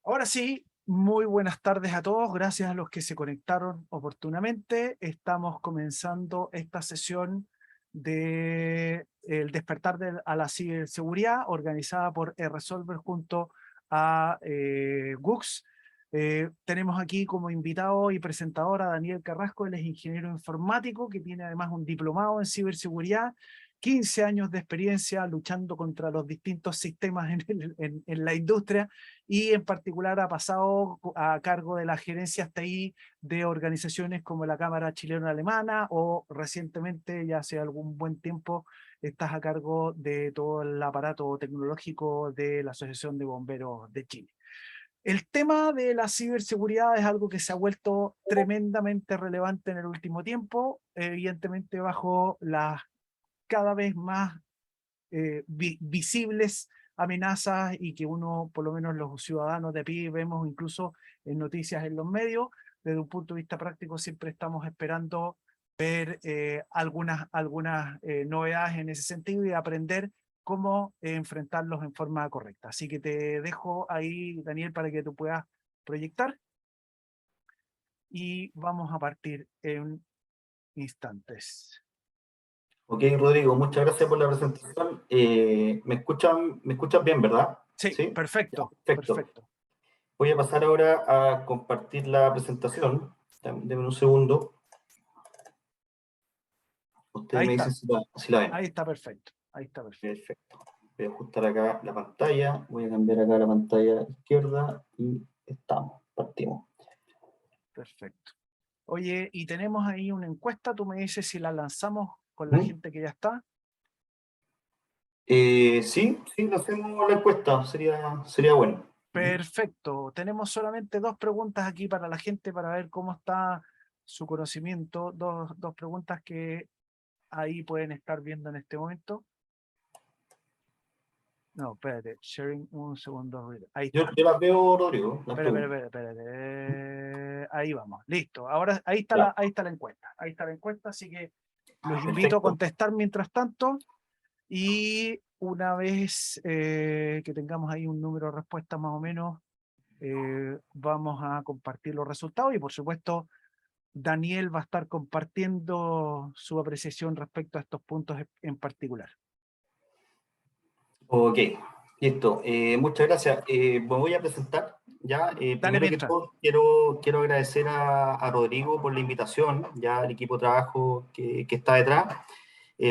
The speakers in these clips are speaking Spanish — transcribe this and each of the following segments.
Ahora sí, muy buenas tardes a todos. Gracias a los que se conectaron oportunamente. Estamos comenzando esta sesión de el despertar a la ciberseguridad organizada por Resolver junto a Gux. Tenemos aquí como invitado y presentador a Daniel Carrasco. Él es ingeniero informático que tiene además un diplomado en ciberseguridad, 15 años de experiencia luchando contra los distintos sistemas en la industria, y en particular ha pasado a cargo de la gerencia hasta ahí de organizaciones como la Cámara Chileno-Alemana, o recientemente, ya hace algún buen tiempo, estás a cargo de todo el aparato tecnológico de la Asociación de Bomberos de Chile. El tema de la ciberseguridad es algo que se ha vuelto tremendamente relevante en el último tiempo, evidentemente bajo las cada vez más visibles amenazas, y que uno, por lo menos los ciudadanos de a pie, vemos incluso en noticias en los medios. Desde un punto de vista práctico siempre estamos esperando ver algunas novedades en ese sentido y aprender cómo enfrentarlos en forma correcta. Así que te dejo ahí, Daniel, para que tú puedas proyectar y vamos a partir en instantes. Ok, Rodrigo, muchas gracias por la presentación. ¿Me escuchan bien, verdad? Sí, Sí. Ya, perfecto, perfecto. perfecto. Voy a pasar ahora a compartir la presentación. Denme un segundo. Ustedes Ahí me dicen está, si la ven. ahí está perfecto, ahí está perfecto. Perfecto. Voy a ajustar acá la pantalla. Voy a cambiar acá la pantalla izquierda y estamos. Partimos. Perfecto. Oye, y tenemos ahí una encuesta, tú me dices si la lanzamos con la ¿Mm? gente que ya está. Sí, lo hacemos la encuesta. Sería bueno. Perfecto. Tenemos solamente dos preguntas aquí para la gente para ver cómo está su conocimiento. Dos preguntas que ahí pueden estar viendo en este momento. No, espérate, sharing un segundo. Ahí Yo, está. yo las veo, Rodrigo, las preguntas. Espérate. Ahí vamos, listo. Ahora Ya, ahí está la encuesta. Ahí está la encuesta, así que los invito a perfecto. contestar mientras tanto. Y una vez que tengamos ahí un número de respuestas más o menos, vamos a compartir los resultados, y por supuesto Daniel va a estar compartiendo su apreciación respecto a estos puntos en particular. Ok, listo. Muchas gracias. Me voy a presentar ya. Dale Primero que mientras. todo, quiero agradecer a Rodrigo por la invitación, ya al equipo de trabajo que está detrás,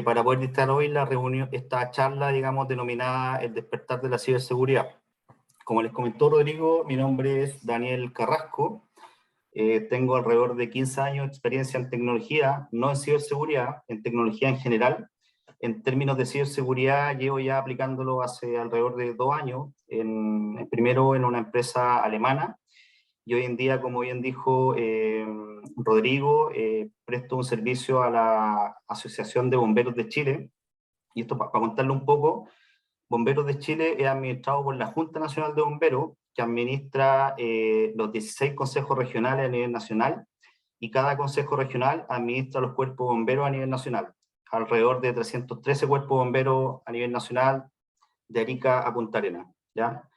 para poder dictar hoy la reunión, esta charla, digamos, denominada El despertar de la ciberseguridad. Como les comentó Rodrigo, mi nombre es Daniel Carrasco. Tengo alrededor de 15 años de experiencia en tecnología, no en ciberseguridad, en tecnología en general. En términos de ciberseguridad, llevo ya aplicándolo hace alrededor de 2 años, primero en una empresa alemana, y hoy en día, como bien dijo Rodrigo, presto un servicio a la Asociación de Bomberos de Chile. Y esto para contarle un poco: Bomberos de Chile es administrado por la Junta Nacional de Bomberos, que administra los 16 consejos regionales a nivel nacional, y cada consejo regional administra los cuerpos bomberos a nivel nacional. Alrededor de 313 cuerpos bomberos a nivel nacional, de Arica a Punta Arenas, ¿ya?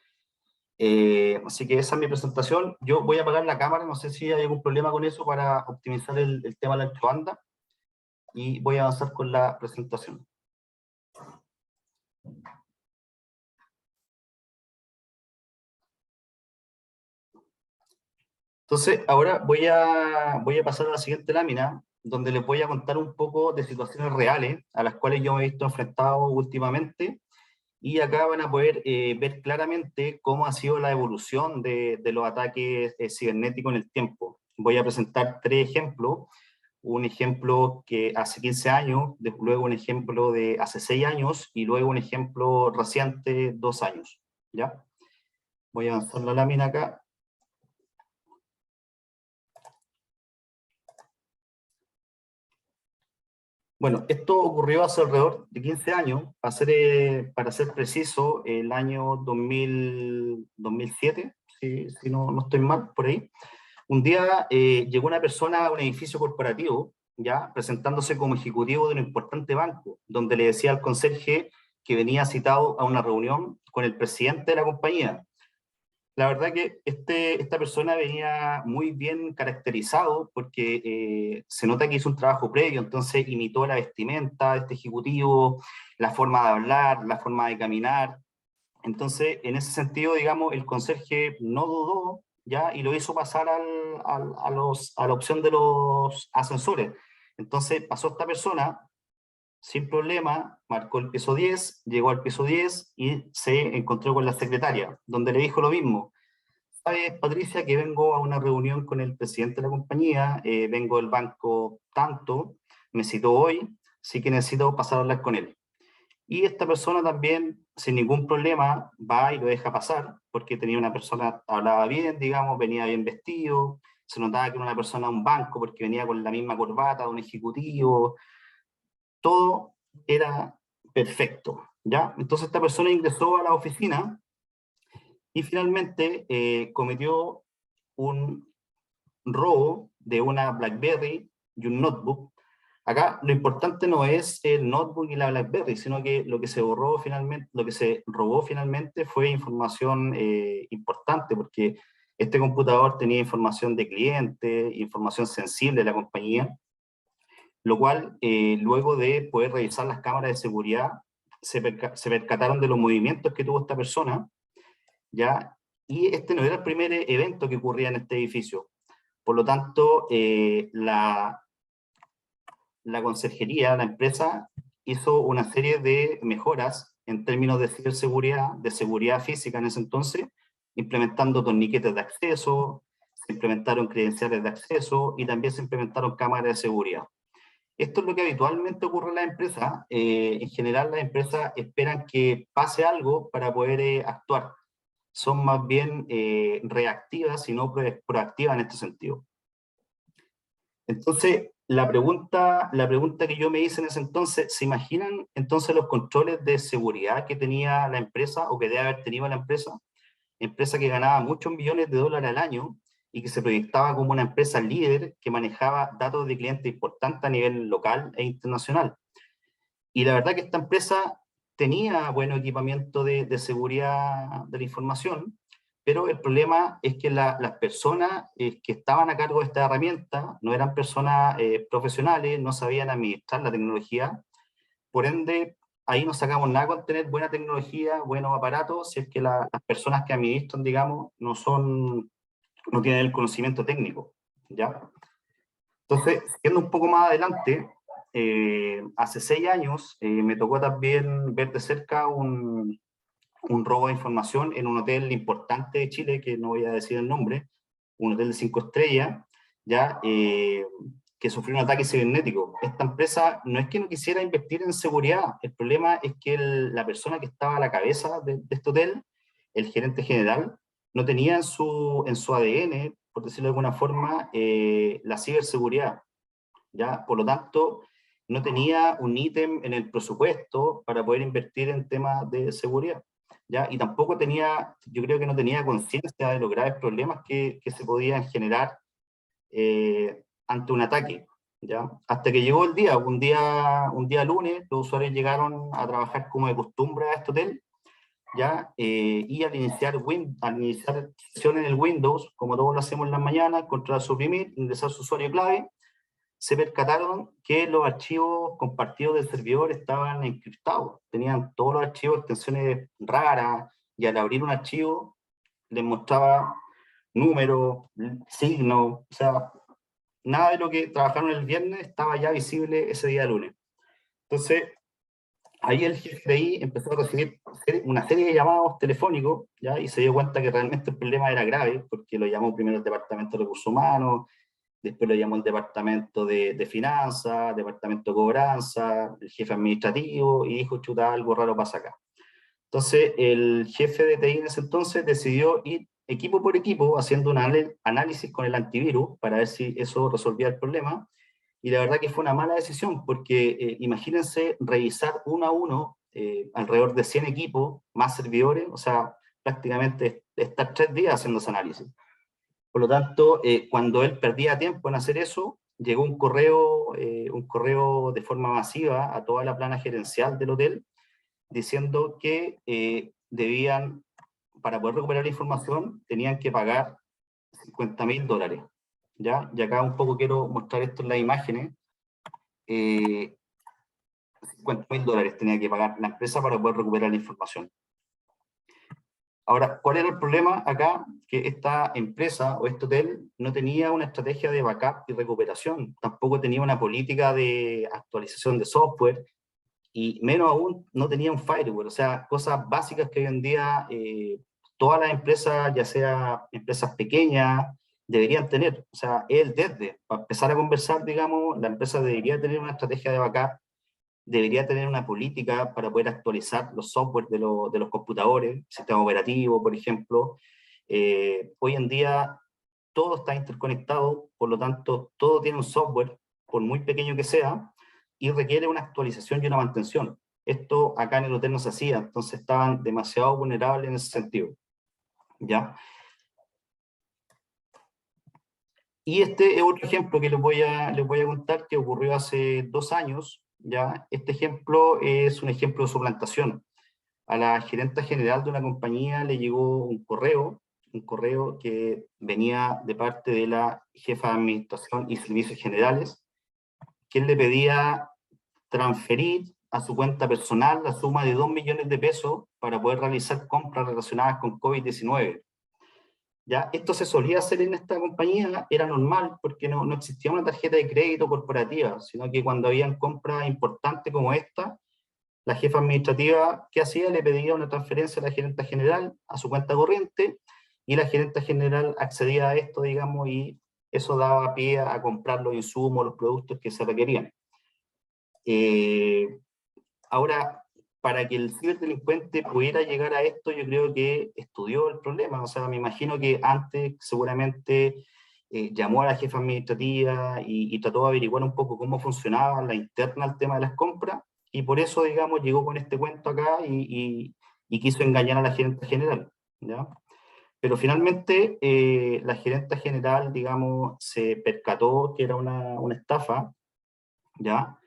Así que esa es mi presentación. Yo voy a apagar la cámara, no sé si hay algún problema con eso para optimizar el tema de la banda, y voy a avanzar con la presentación. Entonces, ahora voy a pasar a la siguiente lámina, donde les voy a contar un poco de situaciones reales a las cuales yo me he visto enfrentado últimamente, y acá van a poder ver claramente cómo ha sido la evolución de los ataques cibernéticos en el tiempo. Voy a presentar 3 ejemplos: un ejemplo que hace 15 años, luego un ejemplo de hace 6 años, y luego un ejemplo reciente, 2 años, ¿ya? Voy a avanzar la lámina acá. Bueno, esto ocurrió hace alrededor de 15 años, para ser preciso, el año 2007, si no estoy mal, por ahí. Un día llegó una persona a un edificio corporativo, ya presentándose como ejecutivo de un importante banco, donde le decía al conserje que venía citado a una reunión con el presidente de la compañía. La verdad que esta persona venía muy bien caracterizado porque se nota que hizo un trabajo previo, entonces imitó la vestimenta de este ejecutivo, la forma de hablar, la forma de caminar. Entonces, en ese sentido, digamos, el conserje no dudó, ¿ya? Y lo hizo pasar a la opción de los ascensores. Entonces, pasó esta persona sin problema, marcó el piso 10, llegó al piso 10 y se encontró con la secretaria, donde le dijo lo mismo. ¿Sabes, Patricia, que vengo a una reunión con el presidente de la compañía, vengo del banco tanto, me citó hoy, sí que necesito pasar a hablar con él? Y esta persona también, sin ningún problema, va y lo deja pasar, porque tenía una persona, hablaba bien, digamos, venía bien vestido, se notaba que era una persona de un banco, porque venía con la misma corbata de un ejecutivo, todo era perfecto, ¿ya? Entonces esta persona ingresó a la oficina y finalmente cometió un robo de una BlackBerry y un notebook. Acá lo importante no es el notebook y la BlackBerry, sino que lo que se borró finalmente, lo que se robó finalmente fue información importante, porque este computador tenía información de cliente, información sensible de la compañía, lo cual luego de poder revisar las cámaras de seguridad se percataron de los movimientos que tuvo esta persona, ¿ya? Y este no era el primer evento que ocurría en este edificio. Por lo tanto, la conserjería, la empresa, hizo una serie de mejoras en términos de ciberseguridad, de seguridad física en ese entonces, implementando torniquetes de acceso, se implementaron credenciales de acceso y también se implementaron cámaras de seguridad. Esto es lo que habitualmente ocurre en las empresas. En general, las empresas esperan que pase algo para poder actuar. Son más bien reactivas y no proactivas en este sentido. Entonces, la pregunta que yo me hice en ese entonces, ¿se imaginan entonces los controles de seguridad que tenía la empresa o que debe haber tenido la empresa? Empresa que ganaba muchos millones de dólares al año y que se proyectaba como una empresa líder que manejaba datos de clientes importantes a nivel local e internacional. Y la verdad que esta empresa tenía buen equipamiento de seguridad de la información, pero el problema es que las personas que estaban a cargo de esta herramienta no eran personas profesionales, no sabían administrar la tecnología, por ende, ahí no sacamos nada con tener buena tecnología, buenos aparatos, si es que las personas que administran, digamos, no tienen el conocimiento técnico, ¿ya? Entonces, siendo un poco más adelante, hace 6 años me tocó también ver de cerca un robo de información en un hotel importante de Chile, que no voy a decir el nombre, un hotel de 5 estrellas, ya, que sufrió un ataque cibernético. Esta empresa no es que no quisiera invertir en seguridad, el problema es que la persona que estaba a la cabeza de este hotel, el gerente general, no tenía en su ADN, por decirlo de alguna forma, la ciberseguridad, ¿ya? Por lo tanto, no tenía un ítem en el presupuesto para poder invertir en temas de seguridad, ¿ya? Y tampoco yo creo que no tenía conciencia de los graves problemas que se podían generar ante un ataque, ¿ya? Hasta que llegó el día, un día lunes, los usuarios llegaron a trabajar como de costumbre a este hotel, ¿ya? Y al iniciar sesión en el Windows, como todos lo hacemos en las mañanas, controlar, suprimir, ingresar su usuario clave, se percataron que los archivos compartidos del servidor estaban encriptados, tenían todos los archivos extensiones raras, y al abrir un archivo les mostraba números, signos, o sea, nada de lo que trabajaron el viernes estaba ya visible ese día lunes. Entonces, ahí el jefe de ahí empezó a recibir una serie de llamados telefónicos, ¿ya? Y se dio cuenta que realmente el problema era grave, porque lo llamó primero el Departamento de Recursos Humanos, después lo llamó el Departamento de Finanzas, Departamento de Cobranza, el jefe administrativo, y dijo, chuta, algo raro pasa acá. Entonces, el jefe de TI en ese entonces decidió ir equipo por equipo haciendo un análisis con el antivirus para ver si eso resolvía el problema. Y la verdad que fue una mala decisión, porque imagínense revisar uno a uno alrededor de 100 equipos, más servidores, o sea, prácticamente estar 3 días haciendo ese análisis. Por lo tanto, cuando él perdía tiempo en hacer eso, llegó un correo de forma masiva a toda la plana gerencial del hotel, diciendo que debían para poder recuperar la información tenían que pagar $50.000, ¿ya? Y acá un poco quiero mostrar esto en las imágenes. $50.000 tenía que pagar la empresa para poder recuperar la información. Ahora, ¿cuál era el problema acá? Que esta empresa o este hotel no tenía una estrategia de backup y recuperación, tampoco tenía una política de actualización de software, y menos aún no tenía un firewall, o sea, cosas básicas que hoy en día todas las empresas, ya sea empresas pequeñas, deberían tener. O sea, para empezar a conversar, digamos, la empresa debería tener una estrategia de backup, debería tener una política para poder actualizar los software de los computadores, sistema operativo, por ejemplo. Hoy en día todo está interconectado, por lo tanto, todo tiene un software, por muy pequeño que sea, y requiere una actualización y una mantención. Esto acá en el hotel no se hacía, entonces estaban demasiado vulnerables en ese sentido, ¿ya? Y este es otro ejemplo que les voy a contar que ocurrió hace 2 años, ¿ya? Este ejemplo es un ejemplo de suplantación. A la gerenta general de una compañía le llegó un correo que venía de parte de la jefa de administración y servicios generales, que le pedía transferir a su cuenta personal la suma de 2 millones de pesos para poder realizar compras relacionadas con COVID-19. ¿Ya? Esto se solía hacer en esta compañía, era normal porque no existía una tarjeta de crédito corporativa, sino que cuando habían compras importantes como esta, la jefa administrativa, ¿qué hacía? Le pedía una transferencia a la gerenta general a su cuenta corriente, y la gerenta general accedía a esto, digamos, y eso daba pie a comprar los insumos, los productos que se requerían. Ahora, para que el ciberdelincuente pudiera llegar a esto, yo creo que estudió el problema. O sea, me imagino que antes seguramente llamó a la jefa administrativa y trató de averiguar un poco cómo funcionaba la interna el tema de las compras, y por eso, digamos, llegó con este cuento acá y quiso engañar a la gerente general, ¿ya? Pero finalmente la gerente general, digamos, se percató que era una estafa, ¿ya?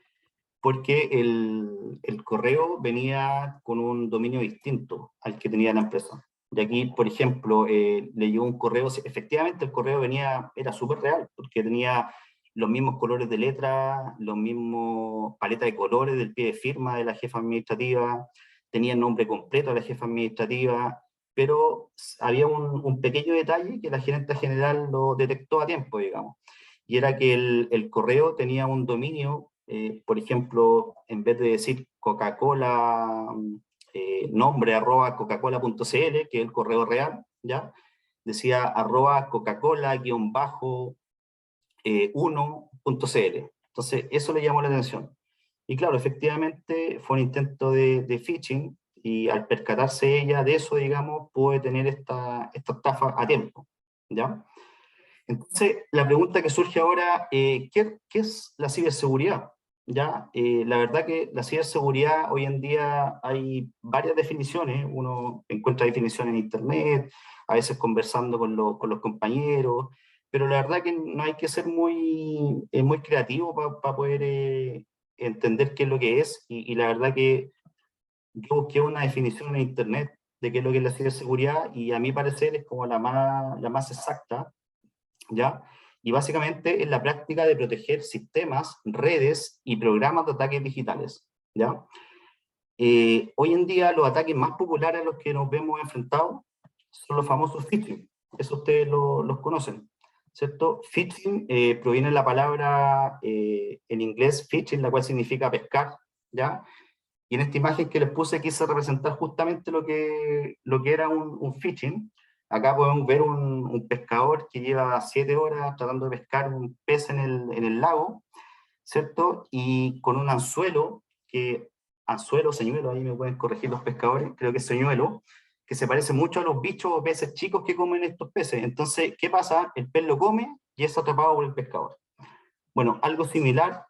Porque el correo venía con un dominio distinto al que tenía la empresa. Y aquí, por ejemplo, le llegó un correo, efectivamente el correo era súper real, porque tenía los mismos colores de letra, los mismos paletas de colores del pie de firma de la jefa administrativa, tenía el nombre completo de la jefa administrativa, pero había un pequeño detalle que la gerente general lo detectó a tiempo, digamos, y era que el correo tenía un dominio, por ejemplo, en vez de decir Coca-Cola, nombre @ coca-cola.cl, que es el correo real, ¿ya? Decía @coca-cola-1.cl. Entonces, eso le llamó la atención. Y claro, efectivamente fue un intento de phishing, y al percatarse ella de eso, digamos, pudo detener esta estafa a tiempo, ¿ya? Entonces, la pregunta que surge ahora, ¿qué es la ciberseguridad? ¿Ya? La verdad que la ciberseguridad hoy en día hay varias definiciones, uno encuentra definiciones en internet, a veces conversando con los compañeros, pero la verdad que no hay que ser muy creativo para poder entender qué es lo que es, y la verdad que yo busqué una definición en internet de qué es lo que es la ciberseguridad, y a mi parecer es como la más exacta, ¿ya? Y básicamente es la práctica de proteger sistemas, redes y programas de ataques digitales, ¿ya? Hoy en día los ataques más populares a los que nos vemos enfrentados son los famosos phishing. Eso ustedes los conocen, ¿cierto? Phishing proviene de la palabra en inglés phishing, la cual significa pescar, ¿ya? Y en esta imagen que les puse quise representar justamente lo que era un phishing. Acá podemos ver un pescador que lleva 7 horas tratando de pescar un pez en el lago, ¿cierto? Y con un anzuelo, señuelo, ahí me pueden corregir los pescadores, creo que es señuelo, que se parece mucho a los bichos o peces chicos que comen estos peces. Entonces, ¿qué pasa? El pez lo come y es atrapado por el pescador. Bueno, algo similar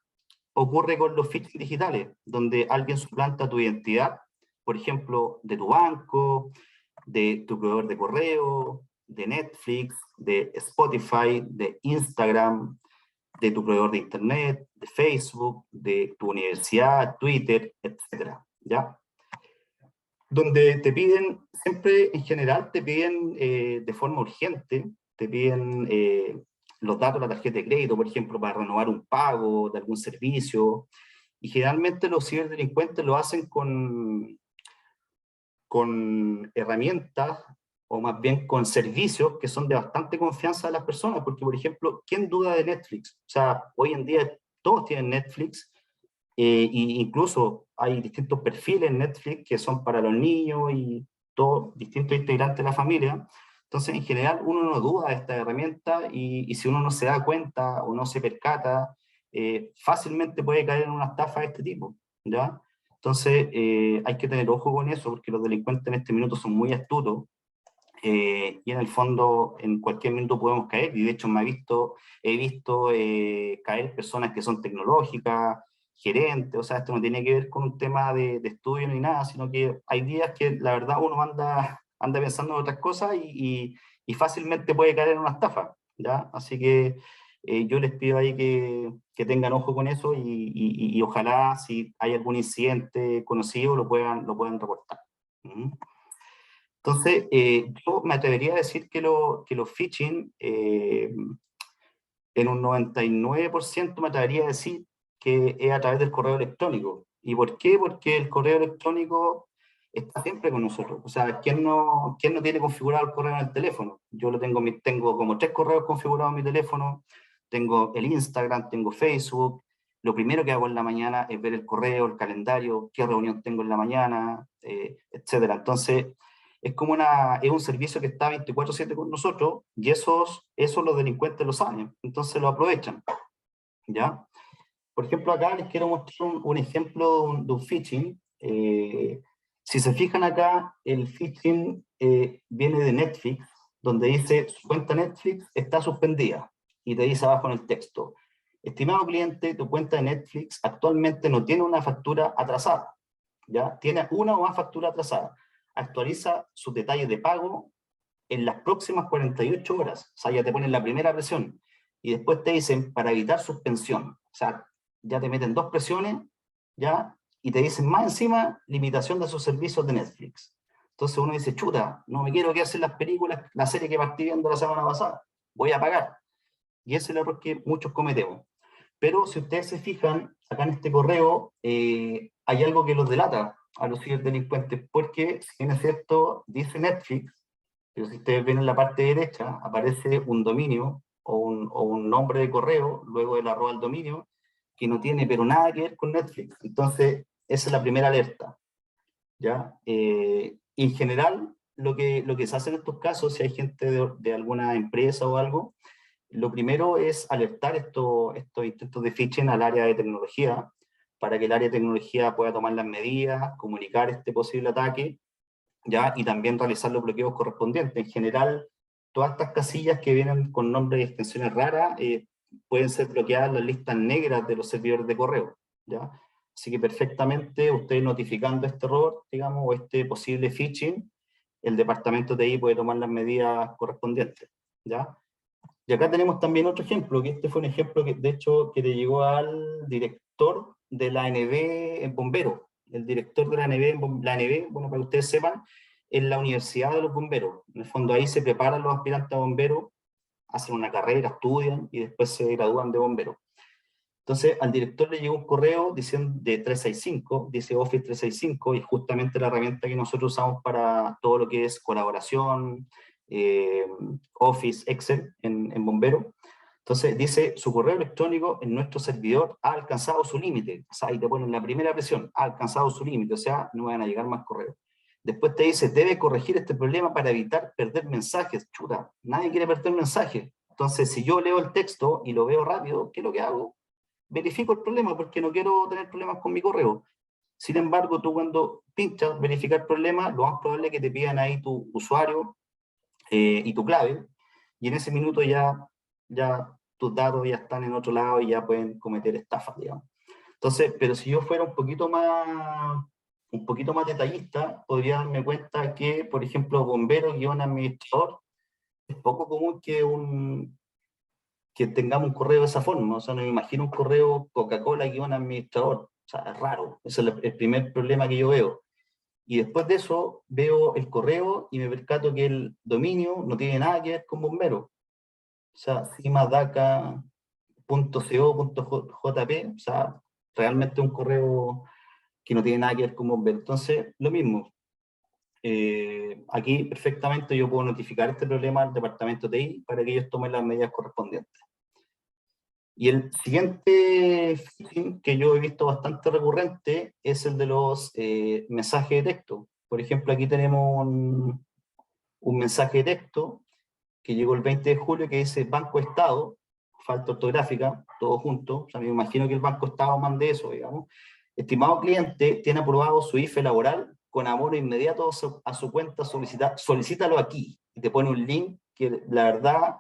ocurre con los phishing digitales, donde alguien suplanta tu identidad, por ejemplo, de tu banco, de tu proveedor de correo, de Netflix, de Spotify, de Instagram, de tu proveedor de internet, de Facebook, de tu universidad, Twitter, etc. ¿Ya? donde te piden, siempre en general te piden de forma urgente, te piden los datos de la tarjeta de crédito, por ejemplo, para renovar un pago de algún servicio, y generalmente los ciberdelincuentes lo hacen con herramientas, o más bien con servicios que son de bastante confianza de las personas, porque, por ejemplo, ¿quién duda de Netflix? O sea, hoy en día todos tienen Netflix, y incluso hay distintos perfiles en Netflix que son para los niños y todos distintos integrantes de la familia. Entonces, en general, uno no duda de esta herramienta, y si uno no se da cuenta o no se percata, fácilmente puede caer en una estafa de este tipo, ¿ya? Entonces, hay que tener ojo con eso, porque los delincuentes en este minuto son muy astutos, y en el fondo en cualquier minuto podemos caer, y de hecho he visto caer personas que son tecnológicas, gerentes. O sea, esto no tiene que ver con un tema de estudio ni nada, sino que hay días que la verdad uno anda pensando en otras cosas, y fácilmente puede caer en una estafa, ¿ya? Así que yo les pido ahí que tengan ojo con eso, y ojalá si hay algún incidente conocido lo puedan reportar. ¿Mm? Entonces, yo me atrevería a decir que los phishing, en un 99% me atrevería a decir que es a través del correo electrónico. ¿Y por qué? Porque el correo electrónico está siempre con nosotros. O sea, ¿quién no tiene configurado el correo en el teléfono? Yo tengo como 3 correos configurados en mi teléfono, tengo el Instagram, tengo Facebook. Lo primero que hago en la mañana es ver el correo, el calendario, qué reunión tengo en la mañana, etcétera. Entonces, es un servicio que está 24/7 con nosotros, y eso los delincuentes lo saben, entonces lo aprovechan, ¿ya? Por ejemplo, acá les quiero mostrar un ejemplo de un phishing. Si se fijan acá, el phishing viene de Netflix, donde dice: su cuenta Netflix está suspendida, y te dice abajo en el texto: estimado cliente, tu cuenta de Netflix actualmente no tiene una factura atrasada, ¿ya? Tiene una o más facturas atrasadas. Actualiza sus detalles de pago en las próximas 48 horas. O sea, ya te ponen la primera presión. Y después te dicen: para evitar suspensión. O sea, ya te meten 2 presiones, ¿ya? Y te dicen más encima: limitación de sus servicios de Netflix. Entonces uno dice: chuta, no me quiero quedar sin las películas, la serie que partí viendo la semana pasada, voy a pagar. Y ese es el error que muchos cometemos. Pero si ustedes se fijan, acá en este correo hay algo que los delata a los ciberdelincuentes, porque, si bien es cierto, dice Netflix, pero si ustedes ven en la parte derecha, aparece un dominio o un nombre de correo, luego del arroba del dominio, que no tiene pero nada que ver con Netflix. Entonces, esa es la primera alerta, ¿ya? En general, lo que se hace en estos casos, si hay gente de alguna empresa o algo, lo primero es alertar estos intentos de phishing al área de tecnología, para que el área de tecnología pueda tomar las medidas, comunicar este posible ataque, ¿ya? Y también realizar los bloqueos correspondientes. En general, todas estas casillas que vienen con nombres y extensiones raras pueden ser bloqueadas en las listas negras de los servidores de correo, ¿ya? Así que perfectamente, usted notificando este error, digamos, o este posible phishing, el departamento de TI puede tomar las medidas correspondientes, ¿ya? Y acá tenemos también otro ejemplo, que este fue un ejemplo que, de hecho, que le llegó al director de la ANB en Bomberos. El director de la ANB, bueno, para que ustedes sepan, es la Universidad de los Bomberos. En el fondo, ahí se preparan los aspirantes a bomberos, hacen una carrera, estudian y después se gradúan de bomberos. Entonces, al director le llegó un correo diciendo de 365, dice Office 365, y justamente la herramienta que nosotros usamos para todo lo que es colaboración, Office, Excel en Bombero. Entonces dice: su correo electrónico en nuestro servidor ha alcanzado su límite. O sea, ahí te ponen la primera presión: ha alcanzado su límite, o sea, no van a llegar más correos. Después te dice: debe corregir este problema para evitar perder mensajes. Chuta, nadie quiere perder mensajes. Entonces, si yo leo el texto y lo veo rápido, ¿qué es lo que hago? Verifico el problema, porque no quiero tener problemas con mi correo. Sin embargo, tú cuando pinchas verificar problema, lo más probable es que te pidan ahí tu usuario y tu clave, y en ese minuto ya tus datos ya están en otro lado y ya pueden cometer estafas, digamos. Entonces, pero si yo fuera un poquito más detallista, podría darme cuenta que, por ejemplo, bombero-administrador, es poco común que tengamos un correo de esa forma. O sea, no me imagino un correo Coca-Cola-administrador. O sea, es raro. Ese es el primer problema que yo veo. y después de eso veo el correo y me percato que el dominio no tiene nada que ver con Bombero. O sea, cimadaca.co.jp, o sea, realmente un correo que no tiene nada que ver con Bombero. Entonces, lo mismo. Aquí perfectamente yo puedo notificar este problema al departamento TI para que ellos tomen las medidas correspondientes. Y el siguiente phishing que yo he visto bastante recurrente es el de los mensajes de texto. Por ejemplo, aquí tenemos un mensaje de texto que llegó el 20 de julio que dice Banco Estado, falta ortográfica, todo junto. O sea, me imagino que el Banco Estado mande eso, digamos. Estimado cliente, tiene aprobado su IFE laboral, con amor inmediato a su cuenta, solicítalo aquí. Y te pone un link que la verdad,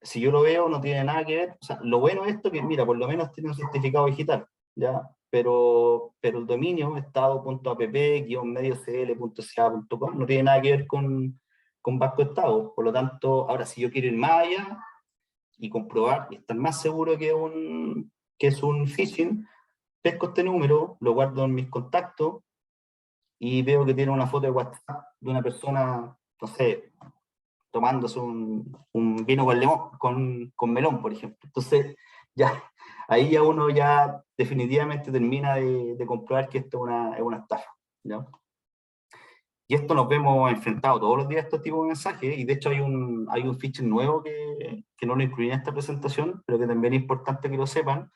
si yo lo veo, no tiene nada que ver. O sea, lo bueno es esto que, mira, por lo menos tiene un certificado digital, ¿ya? Pero el dominio, estado.app-mediocl.ca.com, no tiene nada que ver con Banco Estado. Por lo tanto, ahora, si yo quiero ir más allá y comprobar y estar más seguro que es un phishing, pesco este número, lo guardo en mis contactos y veo que tiene una foto de WhatsApp de una persona, no sé, tomándose un vino con, limón, con melón, por ejemplo. Entonces, ya, ahí ya uno ya definitivamente termina de comprobar que esto es una estafa, ¿ya? Y esto nos vemos enfrentados todos los días a estos tipos de mensajes, y de hecho hay un feature nuevo que no lo incluí en esta presentación, pero que también es importante que lo sepan,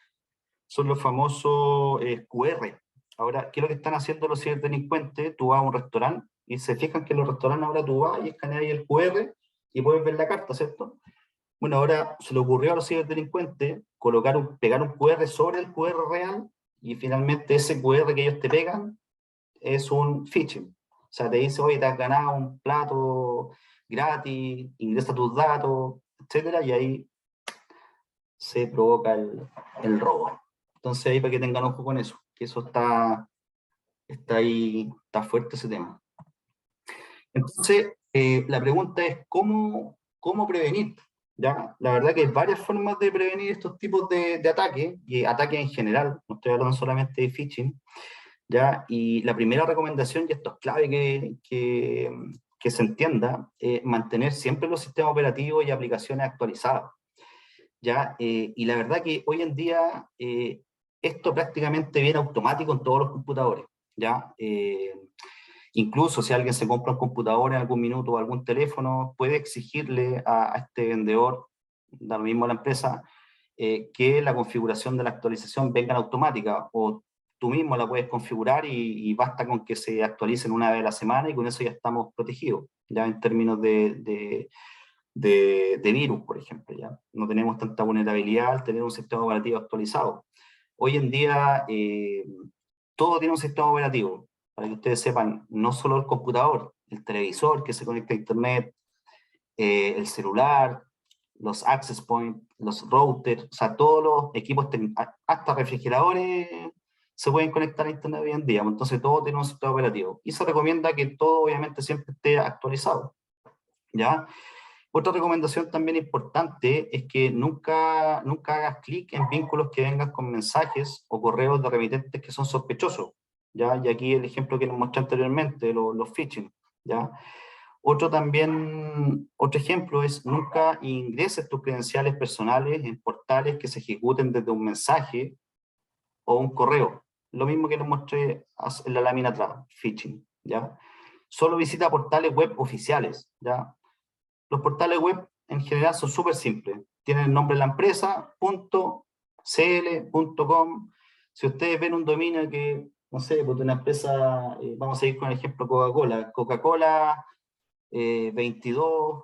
son los famosos QR. Ahora, ¿qué es lo que están haciendo los ciberdelincuentes? Tú vas a un restaurante y se fijan que en los restaurantes ahora tú vas y escaneas ahí el QR y puedes ver la carta, ¿cierto? Bueno, ahora se le ocurrió a los ciberdelincuentes pegar un QR sobre el QR real y finalmente ese QR que ellos te pegan es un phishing. O sea, te dice, oye, te has ganado un plato gratis, ingresa tus datos, etcétera, y ahí se provoca el robo. Entonces, ahí para que tengan ojo con eso, que eso está ahí, está fuerte ese tema. Entonces, la pregunta es, ¿cómo prevenir? ¿Ya? La verdad que hay varias formas de prevenir estos tipos de ataques, y ataques en general, no estoy hablando solamente de phishing, ¿ya? Y la primera recomendación, y esto es clave que se entienda, mantener siempre los sistemas operativos y aplicaciones actualizados, ¿ya? Y la verdad que hoy en día esto prácticamente viene automático en todos los computadores, ¿ya? Incluso si alguien se compra un computador en algún minuto o algún teléfono, puede exigirle a este vendedor, da lo mismo a la empresa, que la configuración de la actualización venga en automática, o tú mismo la puedes configurar y basta con que se actualicen una vez a la semana y con eso ya estamos protegidos, ya en términos de virus, por ejemplo. ¿Ya? No tenemos tanta vulnerabilidad al tener un sistema operativo actualizado. Hoy en día todo tiene un sistema operativo. Para que ustedes sepan, no solo el computador, el televisor que se conecta a internet, el celular, los access points, los routers, o sea, todos los equipos, hasta refrigeradores, se pueden conectar a internet hoy en día. Entonces todo tiene un sistema operativo. Y se recomienda que todo obviamente siempre esté actualizado, ¿ya? Otra recomendación también importante es que nunca hagas clic en vínculos que vengan con mensajes o correos de remitentes que son sospechosos, ¿ya? Y aquí el ejemplo que les mostré anteriormente, los phishing, ¿ya? Otro ejemplo es nunca ingreses tus credenciales personales en portales que se ejecuten desde un mensaje o un correo. Lo mismo que les mostré en la lámina atrás, phishing, ¿ya? Solo visita portales web oficiales, ¿ya? Los portales web en general son súper simples. Tienen el nombre de la empresa, .cl.com. Si ustedes ven un dominio que, no sé, pues de una empresa, vamos a ir con el ejemplo Coca-Cola 22,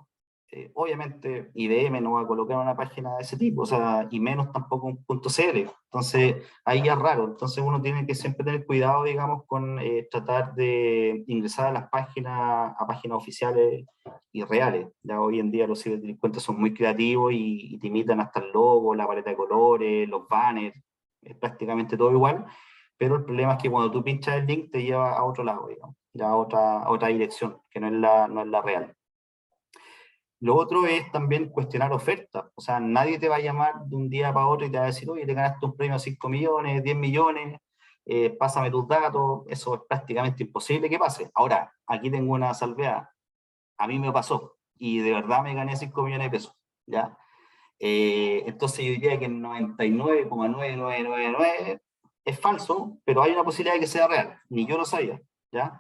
obviamente IBM no va a colocar una página de ese tipo, o sea, y menos tampoco un .cl. Entonces, ahí ya es raro. Entonces uno tiene que siempre tener cuidado, digamos, con tratar de ingresar a páginas oficiales y reales. Ya hoy en día los ciberdelincuentes son muy creativos y te imitan hasta el logo, la paleta de colores, los banners, es prácticamente todo igual, pero el problema es que cuando tú pinchas el link te lleva a otro lado, digamos, ya a otra dirección, que no es la real. Lo otro es también cuestionar ofertas. O sea, nadie te va a llamar de un día para otro y te va a decir, oye, te ganaste un premio de 5 millones, 10 millones, pásame tus datos, eso es prácticamente imposible que pase. Ahora, aquí tengo una salvedad, a mí me pasó, y de verdad me gané 5 millones de pesos, ¿ya? Entonces yo diría que el 99,9999 es falso, pero hay una posibilidad de que sea real, ni yo lo sabía, ¿ya?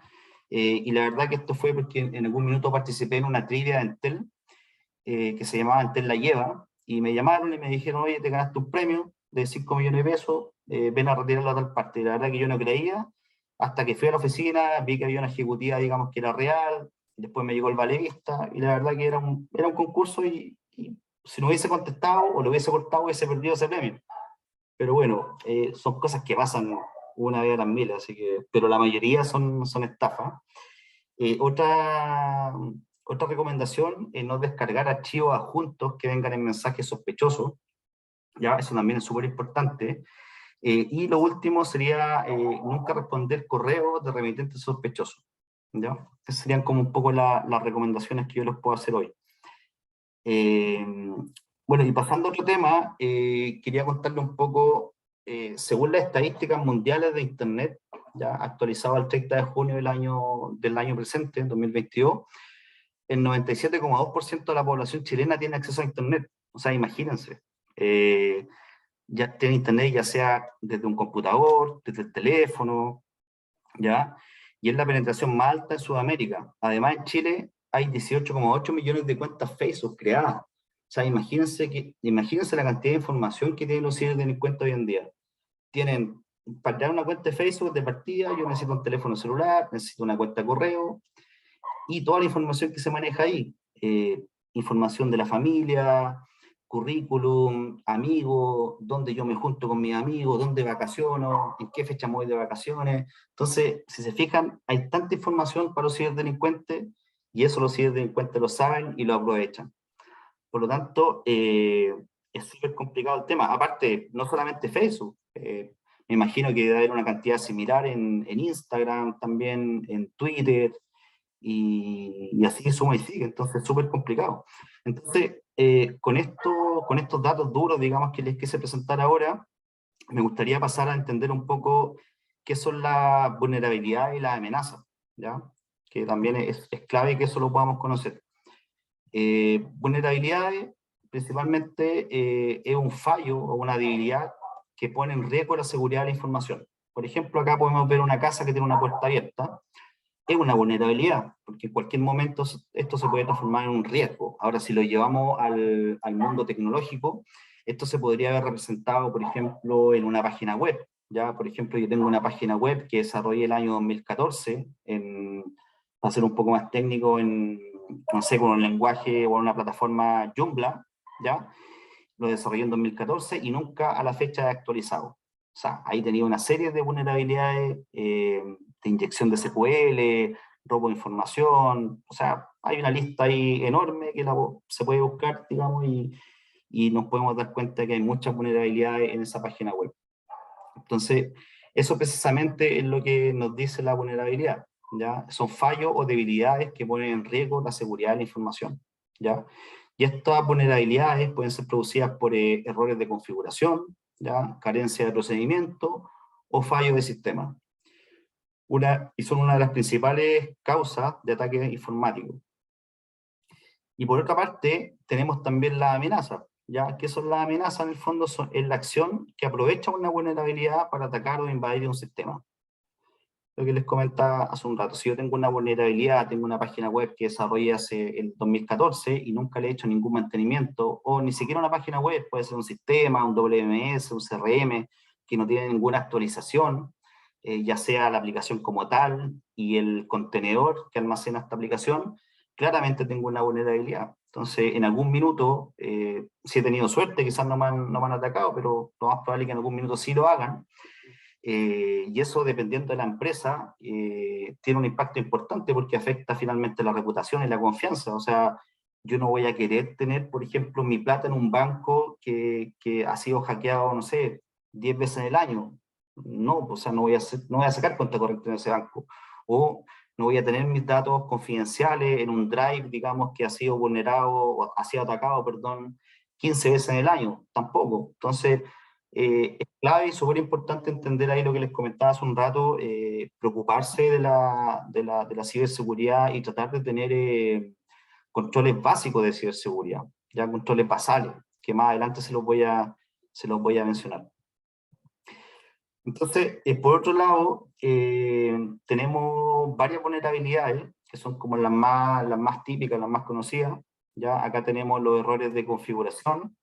Y la verdad que esto fue porque en algún minuto participé en una trivia de Entel, que se llamaba Entel La Lleva, y me llamaron y me dijeron, oye, te ganaste un premio de 5 millones de pesos, ven a retirarlo a tal parte. Y la verdad que yo no creía, hasta que fui a la oficina, vi que había una ejecutiva, digamos, que era real, después me llegó el valevista, y la verdad que era un concurso, y si no hubiese contestado o lo hubiese cortado, hubiese perdido ese premio. Pero bueno, son cosas que pasan una vez a las mil, así que, pero la mayoría son estafas. Otra recomendación es no descargar archivos adjuntos que vengan en mensajes sospechosos, ¿ya? Eso también es súper importante. Y lo último sería nunca responder correos de remitentes sospechosos, ¿ya? Esas serían como un poco las recomendaciones que yo les puedo hacer hoy. Eh, bueno, y pasando a otro tema, quería contarle un poco, según las estadísticas mundiales de Internet, ya actualizado al 30 de junio del año presente, 2022, el 97,2% de la población chilena tiene acceso a Internet. O sea, imagínense, ya tiene Internet ya sea desde un computador, desde el teléfono, ¿ya? Y es la penetración más alta en Sudamérica. Además, en Chile hay 18,8 millones de cuentas Facebook creadas. O sea, imagínense la cantidad de información que tienen los ciberdelincuentes hoy en día. Tienen, para crear una cuenta de Facebook de partida, yo necesito un teléfono celular, necesito una cuenta de correo, y toda la información que se maneja ahí. Información de la familia, currículum, amigos, dónde yo me junto con mis amigos, dónde vacaciono, en qué fecha me voy de vacaciones. Entonces, si se fijan, hay tanta información para los ciberdelincuentes, y eso los ciberdelincuentes lo saben y lo aprovechan. Por lo tanto, es súper complicado el tema. Aparte, no solamente Facebook, me imagino que debe haber una cantidad similar en Instagram, también en Twitter, y así suma y sigue, entonces es súper complicado. Entonces, con estos datos duros, digamos, que les quise presentar ahora, me gustaría pasar a entender un poco qué son las vulnerabilidades y las amenazas, ¿ya? Que también es clave que eso lo podamos conocer. Vulnerabilidades, principalmente, es un fallo o una debilidad que pone en riesgo la seguridad de la información. Por ejemplo, acá podemos ver una casa que tiene una puerta abierta, es una vulnerabilidad, porque en cualquier momento esto se puede transformar en un riesgo. Ahora, si lo llevamos al mundo tecnológico, esto se podría haber representado, por ejemplo, en una página web. Ya, por ejemplo, yo tengo una página web que desarrollé el año 2014, para ser un poco más técnico, no sé, con un lenguaje o una plataforma Joomla, ¿ya? Lo desarrollé en 2014 y nunca a la fecha he actualizado. O sea, ahí tenía una serie de vulnerabilidades, de inyección de SQL, robo de información, o sea, hay una lista ahí enorme que se puede buscar, digamos, y nos podemos dar cuenta que hay muchas vulnerabilidades en esa página web. Entonces, eso precisamente es lo que nos dice la vulnerabilidad, ¿ya? Son fallos o debilidades que ponen en riesgo la seguridad de la información, ¿ya? Y estas vulnerabilidades pueden ser producidas por errores de configuración, ¿ya? Carencia de procedimiento o fallos de sistema. Y son una de las principales causas de ataques informáticos. Y por otra parte, tenemos también las amenazas, ¿ya? ¿Qué son las amenazas? En el fondo es la acción que aprovecha una vulnerabilidad para atacar o invadir un sistema. Lo que les comentaba hace un rato, si yo tengo una vulnerabilidad, tengo una página web que desarrollé hace el 2014 y nunca le he hecho ningún mantenimiento, o ni siquiera una página web, puede ser un sistema, un WMS, un CRM, que no tiene ninguna actualización, ya sea la aplicación como tal y el contenedor que almacena esta aplicación, claramente tengo una vulnerabilidad. Entonces, en algún minuto, si he tenido suerte, quizás no me han atacado, pero lo más probable es que en algún minuto sí lo hagan. Y eso, dependiendo de la empresa, tiene un impacto importante porque afecta finalmente la reputación y la confianza. O sea, yo no voy a querer tener, por ejemplo, mi plata en un banco que ha sido hackeado, no sé, 10 veces en el año. No, o sea, no voy a sacar cuenta corriente en ese banco. O no voy a tener mis datos confidenciales en un drive, digamos, que ha sido vulnerado, o ha sido atacado, perdón, 15 veces en el año. Tampoco. Entonces, Es clave y súper importante entender ahí lo que les comentaba hace un rato, preocuparse de la ciberseguridad y tratar de tener controles básicos de ciberseguridad, ya controles basales, que más adelante se los voy a mencionar. Entonces, por otro lado, tenemos varias vulnerabilidades, que son como las más típicas, las más conocidas. ¿Ya? Acá tenemos los errores de configuración,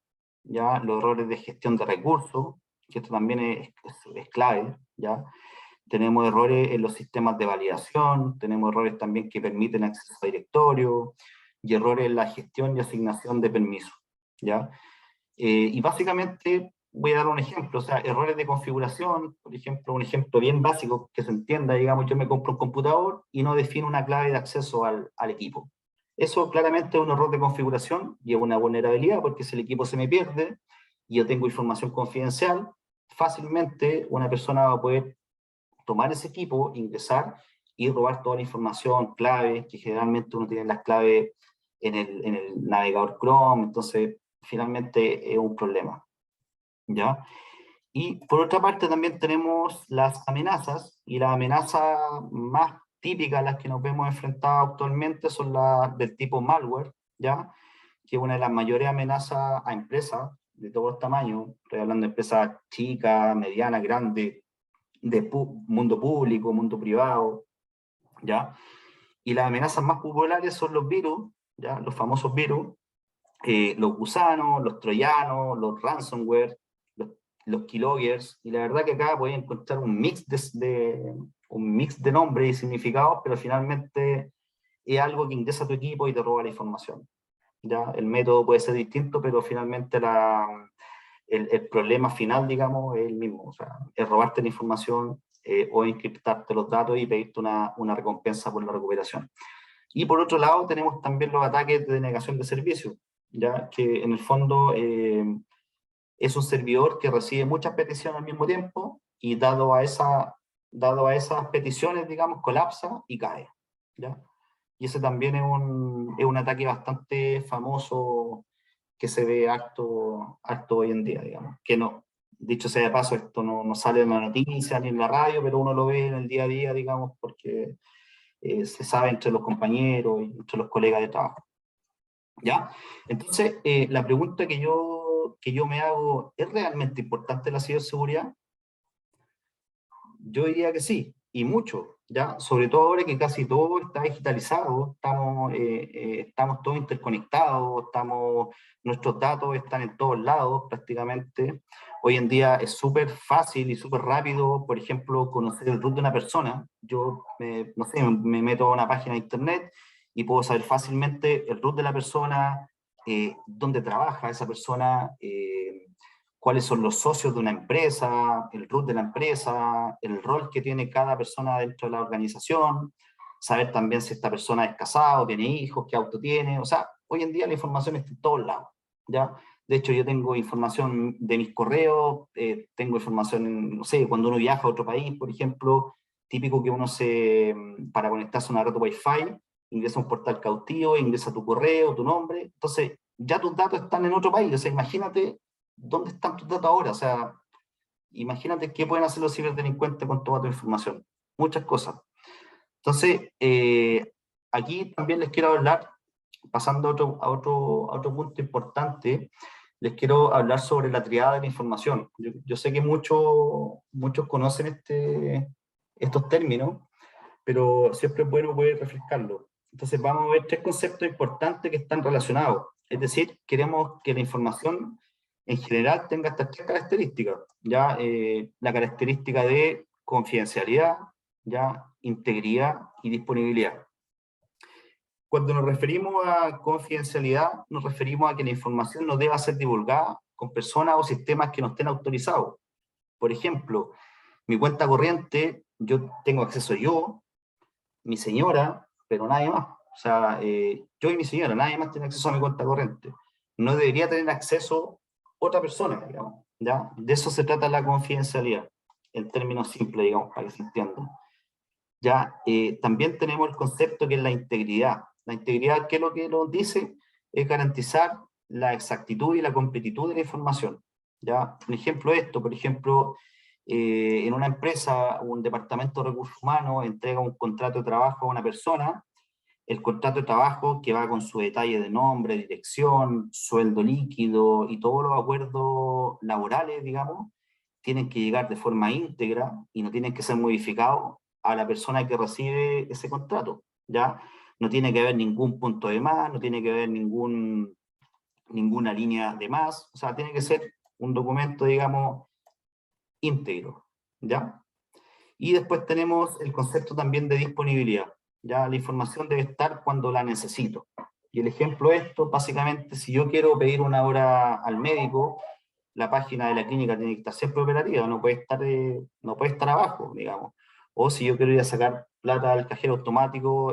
¿ya? Los errores de gestión de recursos, que esto también es clave. ¿Ya? Tenemos errores en los sistemas de validación, tenemos errores también que permiten acceso a directorio, y errores en la gestión y asignación de permisos. ¿Ya? Y básicamente voy a dar un ejemplo, o sea, errores de configuración, por ejemplo, un ejemplo bien básico que se entienda, digamos, yo me compro un computador y no defino una clave de acceso al equipo. Eso claramente es un error de configuración y es una vulnerabilidad, porque si el equipo se me pierde y yo tengo información confidencial, fácilmente una persona va a poder tomar ese equipo, ingresar y robar toda la información clave, que generalmente uno tiene las claves en el navegador Chrome, entonces finalmente es un problema. ¿Ya? Y por otra parte también tenemos las amenazas, y las amenazas más típicas a las que nos vemos enfrentados actualmente son las del tipo malware, ¿ya? Que es una de las mayores amenazas a empresas de todos los tamaños, estoy hablando de empresas chicas, medianas, grandes, de mundo público, mundo privado, ¿ya? Y las amenazas más populares son los virus, ¿ya? Los famosos virus, los gusanos, los troyanos, los ransomware, los keyloggers, y la verdad que acá pueden encontrar un mix de nombres y significados, pero finalmente es algo que ingresa a tu equipo y te roba la información. ¿Ya? El método puede ser distinto, pero finalmente el problema final, digamos, es el mismo, o sea, es robarte la información o encriptarte los datos y pedirte una recompensa por la recuperación. Y por otro lado tenemos también los ataques de denegación de servicio, ¿ya? Que en el fondo es un servidor que recibe muchas peticiones al mismo tiempo y dado a esas peticiones, digamos, colapsa y cae, ¿ya? Y ese también es un ataque bastante famoso que se ve harto hoy en día, digamos. Que no, dicho sea de paso, esto no sale en la noticia ni en la radio, pero uno lo ve en el día a día, digamos, porque se sabe entre los compañeros y entre los colegas de trabajo. ¿Ya? Entonces, la pregunta que yo me hago, ¿es realmente importante la ciberseguridad? Yo diría que sí, y mucho, ¿ya? Sobre todo ahora que casi todo está digitalizado, estamos todos interconectados, nuestros datos están en todos lados prácticamente. Hoy en día es súper fácil y súper rápido, por ejemplo, conocer el root de una persona. Yo, no sé, me meto a una página de internet y puedo saber fácilmente el root de la persona, dónde trabaja esa persona, cuáles son los socios de una empresa, el root de la empresa, el rol que tiene cada persona dentro de la organización, saber también si esta persona es casado, tiene hijos, qué auto tiene, o sea, hoy en día la información está en todos lados, ¿ya? De hecho, yo tengo información de mis correos, tengo información, no sé, cuando uno viaja a otro país, por ejemplo, típico que para conectarse a una red Wi-Fi, ingresa a un portal cautivo, ingresa tu correo, tu nombre, entonces ya tus datos están en otro país, o sea, imagínate dónde están tus datos ahora, o sea, imagínate qué pueden hacer los ciberdelincuentes con toda tu información, muchas cosas. Entonces, aquí también les quiero hablar, pasando a otro punto importante, les quiero hablar sobre la triada de la información. Yo sé que muchos conocen estos términos, pero siempre es bueno poder refrescarlo. Entonces vamos a ver tres conceptos importantes que están relacionados. Es decir, queremos que la información en general tenga estas tres características. ¿Ya? La característica de confidencialidad, ¿ya? Integridad y disponibilidad. Cuando nos referimos a confidencialidad, nos referimos a que la información no deba ser divulgada con personas o sistemas que no estén autorizados. Por ejemplo, mi cuenta corriente, yo tengo acceso yo, mi señora, pero nadie más. O sea, yo y mi señora, nadie más tiene acceso a mi cuenta corriente. No debería tener acceso otra persona, digamos. ¿Ya? De eso se trata la confidencialidad, en términos simples, digamos, para que se entienda. ¿Ya? También tenemos el concepto que es la integridad. La integridad, ¿qué es lo que nos dice? Es garantizar la exactitud y la completitud de la información. ¿ya? Un ejemplo de esto, por ejemplo, en una empresa, un departamento de recursos humanos entrega un contrato de trabajo a una persona, el contrato de trabajo que va con su detalle de nombre, dirección, sueldo líquido y todos los acuerdos laborales, digamos, tienen que llegar de forma íntegra y no tienen que ser modificados a la persona que recibe ese contrato, ¿ya? No tiene que haber ningún punto de más, no tiene que haber ninguna línea de más, o sea, tiene que ser un documento, digamos, íntegro, ¿ya? Y después tenemos el concepto también de disponibilidad, ¿ya? La información debe estar cuando la necesito. Y el ejemplo de esto, básicamente, si yo quiero pedir una hora al médico, la página de la clínica tiene que estar siempre operativa, no puede estar abajo, digamos. O si yo quiero ir a sacar plata al cajero automático,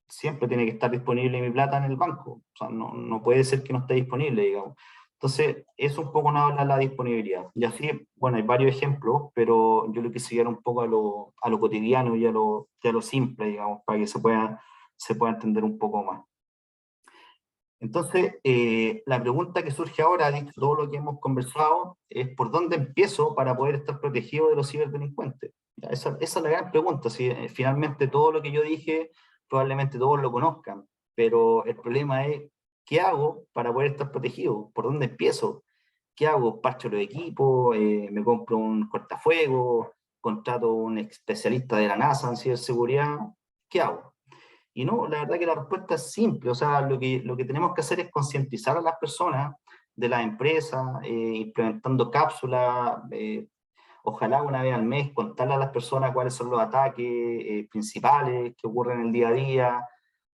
siempre tiene que estar disponible mi plata en el banco. O sea, no puede ser que no esté disponible, digamos. Entonces, eso un poco nos habla de la disponibilidad. Y así, bueno, hay varios ejemplos, pero yo lo quise llevar un poco a lo cotidiano y a lo simple, digamos, para que se pueda entender un poco más. Entonces, la pregunta que surge ahora, dicho todo lo que hemos conversado, es ¿por dónde empiezo para poder estar protegido de los ciberdelincuentes? Esa es la gran pregunta. Si, finalmente todo lo que yo dije, probablemente todos lo conozcan, pero el problema es, ¿qué hago para poder estar protegido? ¿Por dónde empiezo? ¿Qué hago? ¿Parcho los equipos? ¿Me compro un cortafuegos? ¿Contrato a un especialista de la NASA en ciberseguridad? ¿Qué hago? Y no, la verdad que la respuesta es simple, o sea, lo que tenemos que hacer es concientizar a las personas de las empresas, implementando cápsulas, ojalá una vez al mes, contarle a las personas cuáles son los ataques principales que ocurren en el día a día,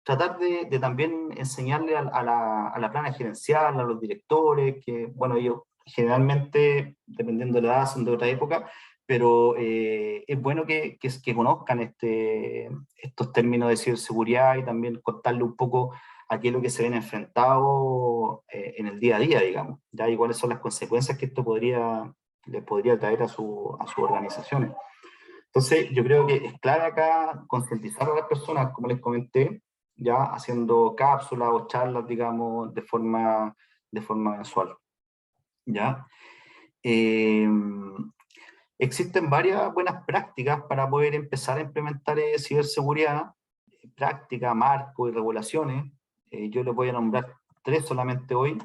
tratar de también enseñarle a la plana gerencial, a los directores, que, bueno, ellos generalmente, dependiendo de la edad, son de otra época, pero es bueno que conozcan estos términos de ciberseguridad y también contarle un poco a qué es lo que se ven enfrentados en el día a día, digamos, ¿ya? Y cuáles son las consecuencias que esto les podría traer a sus organizaciones. Entonces, yo creo que es clave acá concientizar a las personas, como les comenté, ya haciendo cápsulas o charlas, digamos, de forma mensual, ¿ya? Eh, Existen varias buenas prácticas para poder empezar a implementar ciberseguridad, práctica, marco y regulaciones. Yo les voy a nombrar 3 solamente hoy,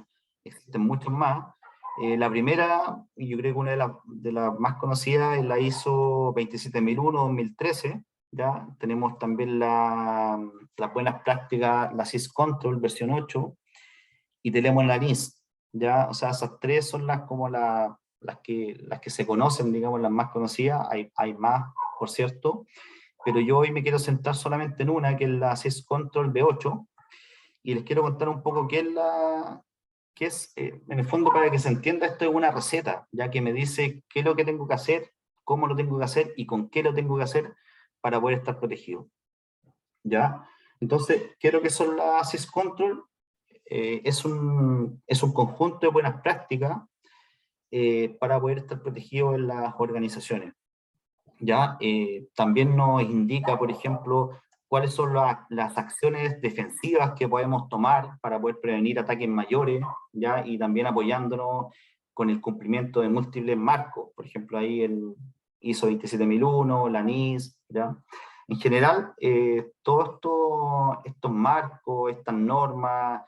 existen muchos más. La primera, y yo creo que una de las más conocidas, es la ISO 27001-2013. ¿Ya? Tenemos también las buenas prácticas, la SysControl versión 8, y tenemos la NIST. ¿Ya? O sea, esas 3 son las que se conocen, digamos, las más conocidas. Hay más, por cierto, pero yo hoy me quiero centrar solamente en una, que es la SysControl V8, y les quiero contar un poco en el fondo, para que se entienda, esto es una receta, ya que me dice qué es lo que tengo que hacer, cómo lo tengo que hacer y con qué lo tengo que hacer para poder estar protegido. ¿Ya? Entonces, ¿qué es lo que son las SysControl? Es un conjunto de buenas prácticas para poder estar protegido en las organizaciones. ¿Ya? También nos indica, por ejemplo, cuáles son las acciones defensivas que podemos tomar para poder prevenir ataques mayores, ¿ya? Y también apoyándonos con el cumplimiento de múltiples marcos, por ejemplo, ahí el ISO 27001, la NIST, ¿ya? En general, todos estos marcos, estas normas,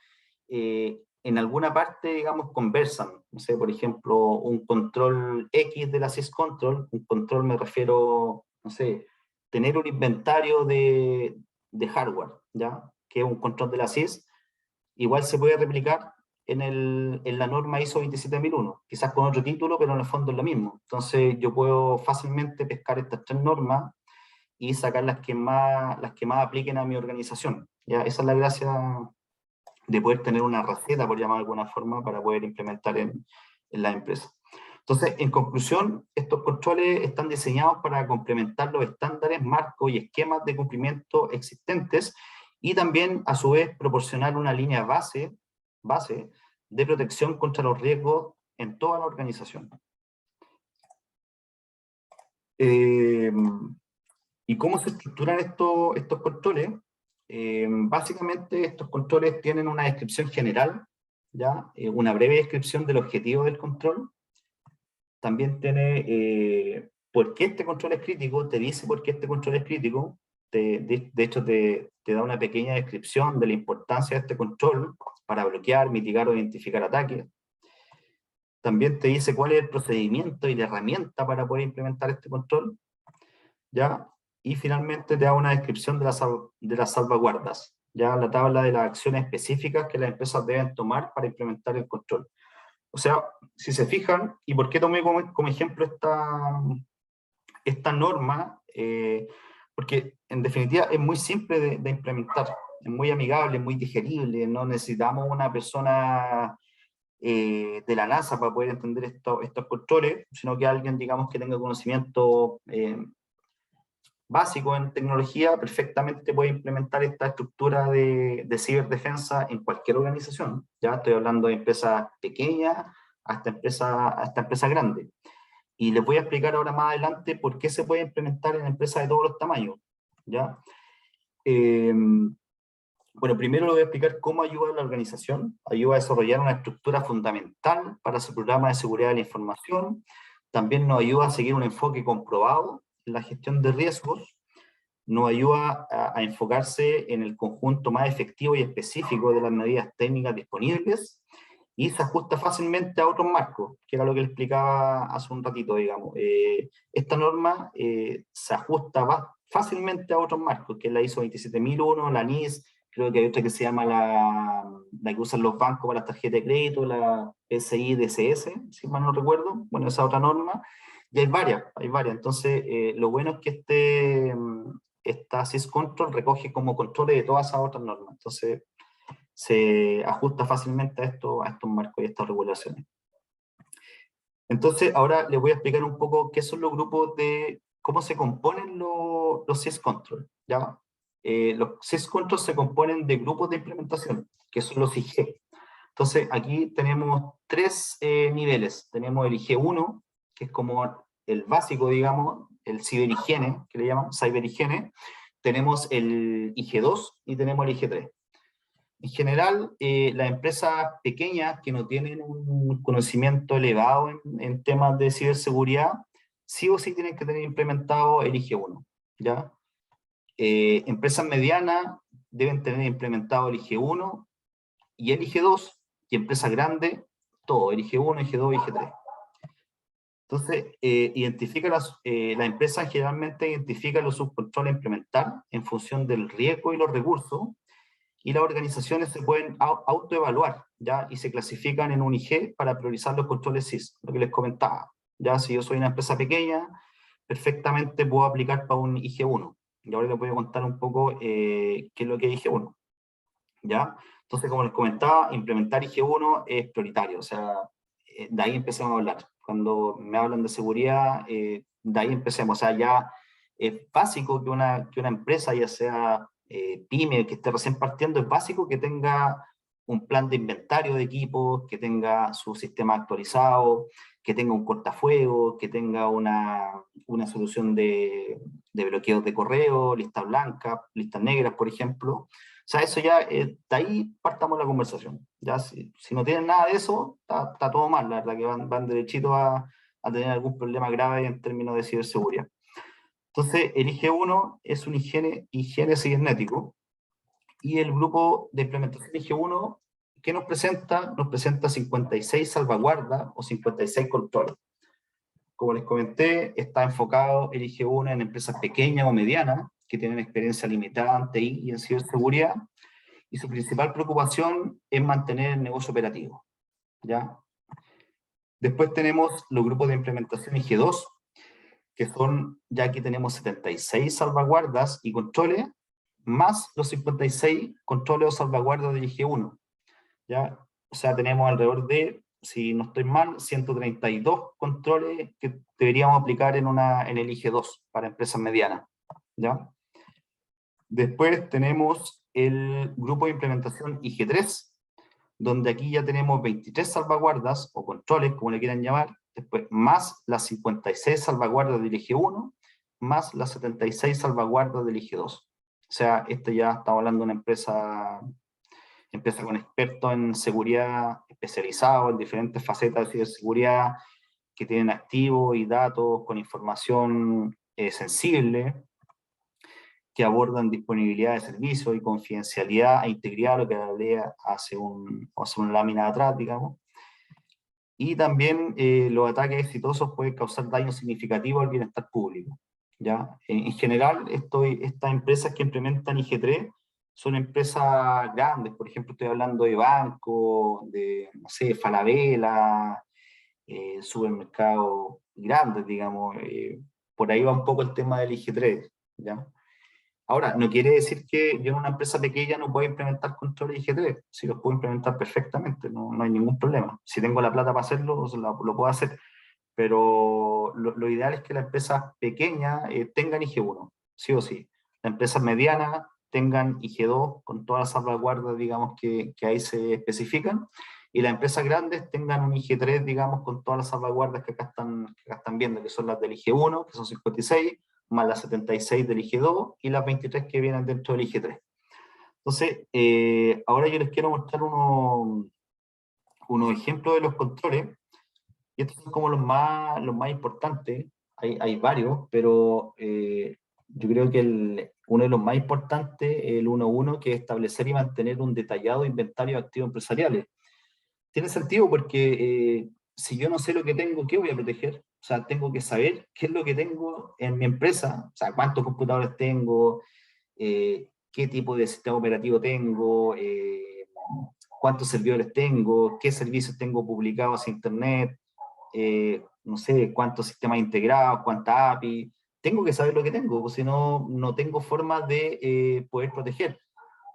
en alguna parte, digamos, conversan. No sé, por ejemplo, un control X de la SysControl, un control me refiero, no sé, tener un inventario de hardware, ¿ya? Que es un control de la SIS, igual se puede replicar en la norma ISO 27001, quizás con otro título, pero en el fondo es lo mismo. Entonces yo puedo fácilmente pescar estas 3 normas y sacar las que más apliquen a mi organización, ¿ya? Esa es la gracia de poder tener una receta, por llamar de alguna forma, para poder implementar en la empresa. Entonces, en conclusión, estos controles están diseñados para complementar los estándares, marcos y esquemas de cumplimiento existentes y también, a su vez, proporcionar una línea base de protección contra los riesgos en toda la organización. ¿Y cómo se estructuran estos controles? Básicamente, estos controles tienen una descripción general, ¿ya? Una breve descripción del objetivo del control, también tiene por qué este control es crítico, te dice por qué este control es crítico, de hecho te da una pequeña descripción de la importancia de este control para bloquear, mitigar o identificar ataques. También te dice cuál es el procedimiento y la herramienta para poder implementar este control, ¿ya? Y finalmente te da una descripción de las salvaguardas, ya la tabla de las acciones específicas que las empresas deben tomar para implementar el control. O sea, si se fijan, ¿y por qué tomé como ejemplo esta norma? Porque en definitiva es muy simple de implementar, es muy amigable, muy digerible, no necesitamos una persona de la NASA para poder entender estos controles, sino que alguien, digamos, que tenga conocimiento básico en tecnología, perfectamente puede implementar esta estructura de ciberdefensa en cualquier organización. Ya estoy hablando de empresas pequeñas hasta empresas grandes. Y les voy a explicar ahora más adelante por qué se puede implementar en empresas de todos los tamaños, ¿ya? Bueno, primero le voy a explicar cómo ayuda a la organización. Ayuda a desarrollar una estructura fundamental para su programa de seguridad de la información. También nos ayuda a seguir un enfoque comprobado en la gestión de riesgos. Nos ayuda a enfocarse en el conjunto más efectivo y específico de las medidas técnicas disponibles, y se ajusta fácilmente a otros marcos, que era lo que le explicaba hace un ratito, digamos. Esta norma se ajusta fácilmente a otros marcos, que es la ISO 27001, la NIS, creo que hay otra que se llama la que usan los bancos para las tarjetas de crédito, la PCI DSS, si mal no recuerdo. Bueno, esa otra norma. Y hay varias. Entonces, lo bueno es que esta SysControl recoge como controles de todas esas otras normas. Entonces, se ajusta fácilmente a estos marcos y a estas regulaciones. Entonces, ahora les voy a explicar un poco qué son los grupos cómo se componen los SysControl, ¿ya? Los SysControl se componen de grupos de implementación, que son los IG. Entonces, aquí tenemos tres niveles. Tenemos el IG1, que es como el básico, digamos, el ciberhigiene, que le llaman ciberhigiene. Tenemos el IG2 y tenemos el IG3. En general, las empresas pequeñas que no tienen un conocimiento elevado en temas de ciberseguridad, sí o sí tienen que tener implementado el IG1, ¿ya? Empresas medianas deben tener implementado el IG1 y el IG2, y empresas grandes, todo, el IG1, IG2 y IG3. Entonces, la empresa generalmente identifica los subcontroles a implementar en función del riesgo y los recursos, y las organizaciones se pueden autoevaluar, ¿ya? Y se clasifican en un IG para priorizar los controles SIS, lo que les comentaba. Ya, si yo soy una empresa pequeña, perfectamente puedo aplicar para un IG1. Y ahora les voy a contar un poco qué es lo que es IG1. ¿Ya? Entonces, como les comentaba, implementar IG1 es prioritario, o sea, de ahí empecemos a hablar. Cuando me hablan de seguridad, de ahí empecemos, o sea, ya es básico que una empresa, ya sea pyme, que esté recién partiendo, es básico que tenga un plan de inventario de equipos, que tenga su sistema actualizado, que tenga un cortafuegos, que tenga una solución de bloqueos de correo, lista blanca, listas negras, por ejemplo. O sea, eso ya, de ahí partamos la conversación. Ya, si no tienen nada de eso, está todo mal, la verdad que van derechito a tener algún problema grave en términos de ciberseguridad. Entonces, el IG1 es un higiene cibernético, y el grupo de implementación IG1, ¿qué nos presenta? Nos presenta 56 salvaguardas o 56 controles. Como les comenté, está enfocado el IG1 en empresas pequeñas o medianas que tienen experiencia limitada en TI y en ciberseguridad, y su principal preocupación es mantener el negocio operativo, ¿ya? Después tenemos los grupos de implementación IG2, que son, ya aquí tenemos 76 salvaguardas y controles, más los 56 controles o salvaguardas del IG1, ¿ya? O sea, tenemos alrededor de, si no estoy mal, 132 controles que deberíamos aplicar en el IG2 para empresas medianas, ¿ya? Después tenemos el grupo de implementación IG3, donde aquí ya tenemos 23 salvaguardas o controles, como le quieran llamar, después más las 56 salvaguardas del IG1, más las 76 salvaguardas del IG2. O sea, ya estamos hablando de una empresa con expertos en seguridad, especializados en diferentes facetas de ciberseguridad, que tienen activos y datos con información sensible, que abordan disponibilidad de servicios y confidencialidad e integridad, lo que la ley hace una lámina atrás, digamos. Y también los ataques exitosos pueden causar daño significativo al bienestar público, ¿ya? En general, estas empresas que implementan IG3 son empresas grandes, por ejemplo, estoy hablando de bancos, de, no sé, Falabella, supermercados grandes, digamos, por ahí va un poco el tema del IG3, ¿ya? Ahora, no quiere decir que yo en una empresa pequeña no pueda implementar controles IG3, si los puedo implementar perfectamente, no hay ningún problema. Si tengo la plata para hacerlo, lo puedo hacer, pero lo ideal es que las empresas pequeñas tengan IG1, sí o sí. Las empresas medianas tengan IG2 con todas las salvaguardas, digamos, que ahí se especifican, y las empresas grandes tengan un IG3, digamos, con todas las salvaguardas que acá están viendo, que son las del IG1, que son 56, más las 76 del IG2 y las 23 que vienen dentro del IG3. Entonces, ahora yo les quiero mostrar unos ejemplos de los controles, y estos son como los más importantes. Hay varios, pero yo creo que uno de los más importantes es el 1.1, que es establecer y mantener un detallado inventario de activos empresariales. Tiene sentido porque si yo no sé lo que tengo, ¿qué voy a proteger? O sea, tengo que saber qué es lo que tengo en mi empresa, o sea, cuántos computadores tengo, qué tipo de sistema operativo tengo, cuántos servidores tengo, qué servicios tengo publicados en Internet, no sé, cuántos sistemas integrados, cuántas API. Tengo que saber lo que tengo, porque si no, no tengo forma de poder proteger.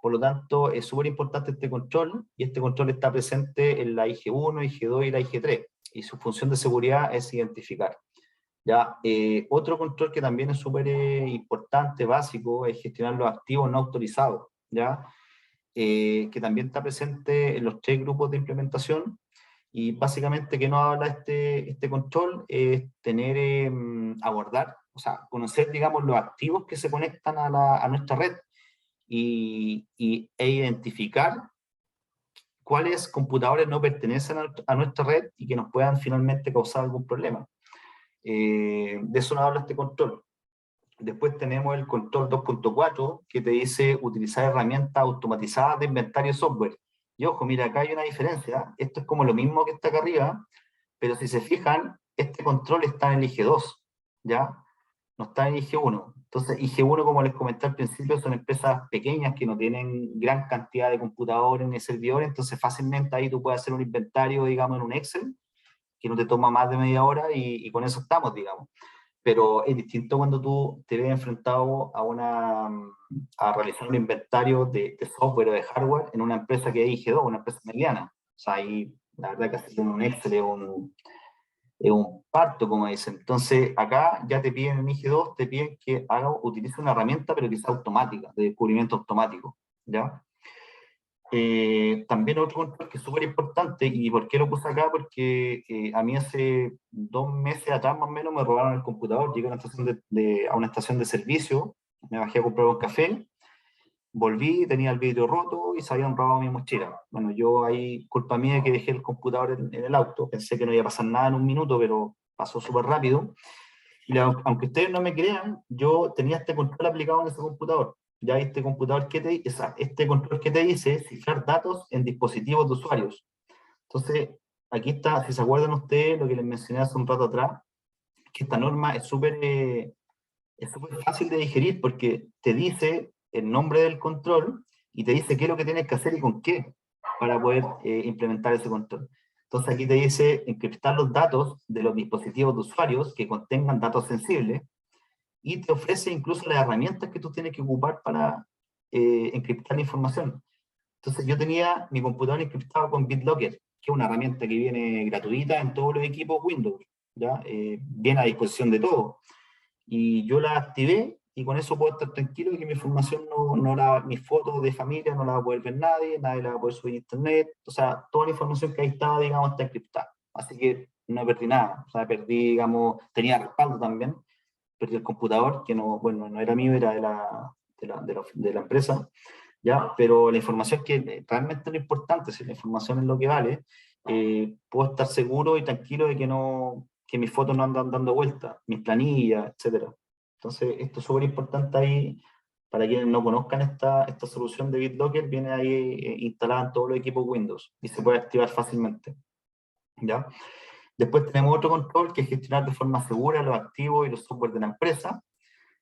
Por lo tanto, es súper importante este control, y este control está presente en la IG1, IG2 y la IG3, y su función de seguridad es identificar. ¿Ya? Otro control que también es súper importante, básico, es gestionar los activos no autorizados, ¿ya? Que también está presente en los 3 grupos de implementación, y básicamente que nos habla este control es abordar, o sea, conocer, digamos, los activos que se conectan a nuestra red, e identificar cuáles computadores no pertenecen a nuestra red y que nos puedan finalmente causar algún problema. De eso nos habla este control. Después tenemos el control 2.4, que te dice utilizar herramientas automatizadas de inventario de software. Y ojo, mira, acá hay una diferencia. Esto es como lo mismo que está acá arriba, pero si se fijan, este control está en el IG2, ¿ya? No está en IG1. Entonces, IG1, como les comenté al principio, son empresas pequeñas que no tienen gran cantidad de computadores ni servidores, entonces fácilmente ahí tú puedes hacer un inventario, digamos, en un Excel, que no te toma más de media hora, y con eso estamos, digamos. Pero es distinto cuando tú te ves enfrentado a realizar un inventario de software o de hardware en una empresa que es IG2, una empresa mediana. O sea, ahí la verdad que hacer un Excel es un parto, como dicen. Entonces, acá ya te piden en IG2, te piden que utilice una herramienta, pero que sea automática, de descubrimiento automático, ¿ya? También otro control que es súper importante, y ¿por qué lo puse acá? Porque a mí hace 2 meses atrás más o menos me robaron el computador. Llegué a una estación de servicio, me bajé a comprar un café, volví, tenía el vidrio roto y se habían robado mi mochila. Bueno, yo ahí, culpa mía que dejé el computador en el auto, pensé que no iba a pasar nada en un minuto, pero pasó súper rápido. Y aunque ustedes no me crean, yo tenía este control aplicado en ese computador. Ya este control que te dice cifrar datos en dispositivos de usuarios. Entonces, aquí está, si se acuerdan ustedes, lo que les mencioné hace un rato atrás, que esta norma es súper fácil de digerir, porque te dice el nombre del control y te dice qué es lo que tienes que hacer y con qué para poder implementar ese control. Entonces aquí te dice encriptar los datos de los dispositivos de usuarios que contengan datos sensibles, y te ofrece incluso las herramientas que tú tienes que ocupar para encriptar la información. Entonces yo tenía mi computador encriptado con BitLocker, que es una herramienta que viene gratuita en todos los equipos Windows, ¿ya? Viene a disposición de todos. Y yo la activé, y con eso puedo estar tranquilo de que mi información mis fotos de familia no la va a poder ver nadie la va a poder subir a internet, o sea, toda la información que ahí estaba, digamos, está encriptada. Así que no perdí nada, o sea, perdí, digamos, tenía respaldo también, perdí el computador, que no, bueno, no era mío, era de la empresa, ¿ya? Pero la información que realmente es lo importante, si la información es lo que vale, puedo estar seguro y tranquilo de que no que mis fotos no andan dando vueltas, mis planillas, etcétera. Entonces, esto es súper importante ahí, para quienes no conozcan esta solución de BitLocker, viene ahí instalada en todos los equipos Windows y se puede activar fácilmente, ¿ya? Después tenemos otro control que es gestionar de forma segura los activos y los software de la empresa,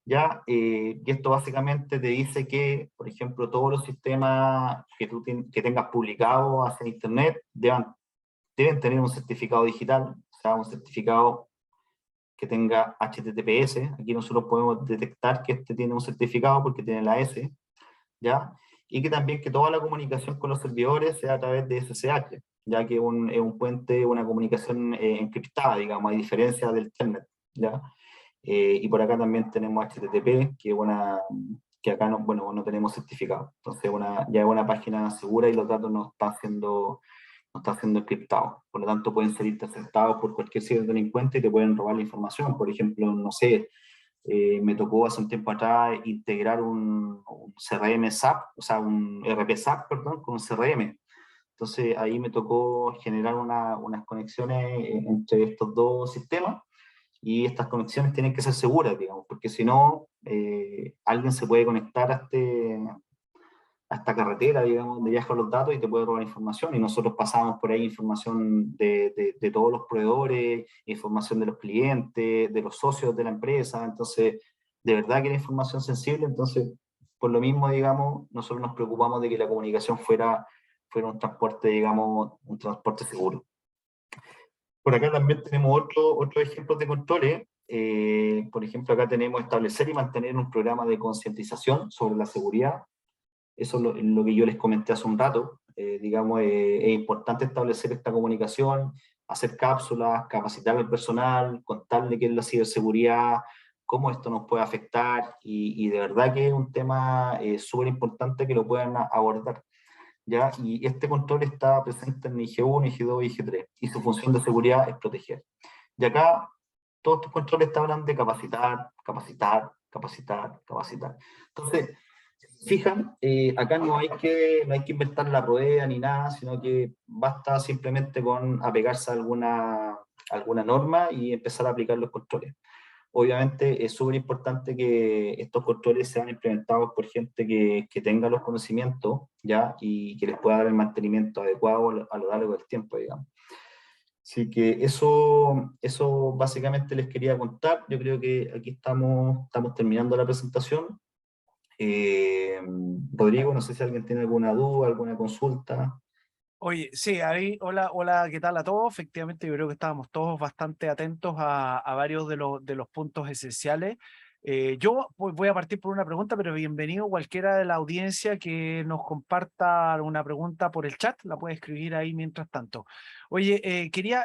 ¿ya? Y esto básicamente te dice que, por ejemplo, todos los sistemas que tengas publicados hacia Internet deben tener un certificado digital, o sea, un certificado que tenga HTTPS. Aquí nosotros podemos detectar que este tiene un certificado porque tiene la S, ¿ya? Y que también que toda la comunicación con los servidores sea a través de SSH, ya que es un puente, una comunicación encriptada, digamos, a diferencia del Telnet, ¿ya? Y por acá también tenemos HTTP, que acá no, bueno, no tenemos certificado. Entonces ya es una página segura y los datos no están siendo encriptados. Por lo tanto, pueden ser interceptados por cualquier ciberdelincuente y te pueden robar la información. Por ejemplo, no sé, me tocó hace un tiempo atrás integrar un CRM SAP, o sea, un RP SAP, perdón, con un CRM. Entonces ahí me tocó generar unas conexiones entre estos dos sistemas, y estas conexiones tienen que ser seguras, digamos, porque si no, alguien se puede conectar a esta carretera, digamos, donde viajan los datos y te puede robar información, y nosotros pasamos por ahí información de todos los proveedores, información de los clientes, de los socios de la empresa. Entonces, de verdad que era información sensible. Entonces, por lo mismo, digamos, nosotros nos preocupamos de que la comunicación fuera un transporte, digamos, un transporte seguro. Por acá también tenemos otros ejemplos de controles. Por ejemplo, acá tenemos establecer y mantener un programa de concientización sobre la seguridad. Eso es lo que yo les comenté hace un rato. Digamos, es importante establecer esta comunicación, hacer cápsulas, capacitar al personal, contarle qué es la ciberseguridad, cómo esto nos puede afectar, y de verdad que es un tema súper importante que lo puedan abordar, ¿ya? Y este control está presente en IG1, IG2 y IG3, y su función de seguridad es proteger. Y acá todos estos controles te hablan de capacitar, capacitar, capacitar, capacitar. Entonces, fijan, acá no hay que inventar la rueda ni nada, sino que basta simplemente con apegarse a alguna norma y empezar a aplicar los controles. Obviamente es súper importante que estos controles sean implementados por gente que tenga los conocimientos, ¿ya? Y que les pueda dar el mantenimiento adecuado a lo largo del tiempo, digamos. Así que eso básicamente les quería contar. Yo creo que aquí estamos terminando la presentación. Rodrigo, no sé si alguien tiene alguna duda, alguna consulta. Oye, sí, ahí, hola, hola, ¿qué tal a todos? Efectivamente, yo creo que estábamos todos bastante atentos a varios de los puntos esenciales. Yo pues, voy a partir por una pregunta, pero bienvenido cualquiera de la audiencia que nos comparta una pregunta por el chat, la puede escribir ahí mientras tanto. Oye, quería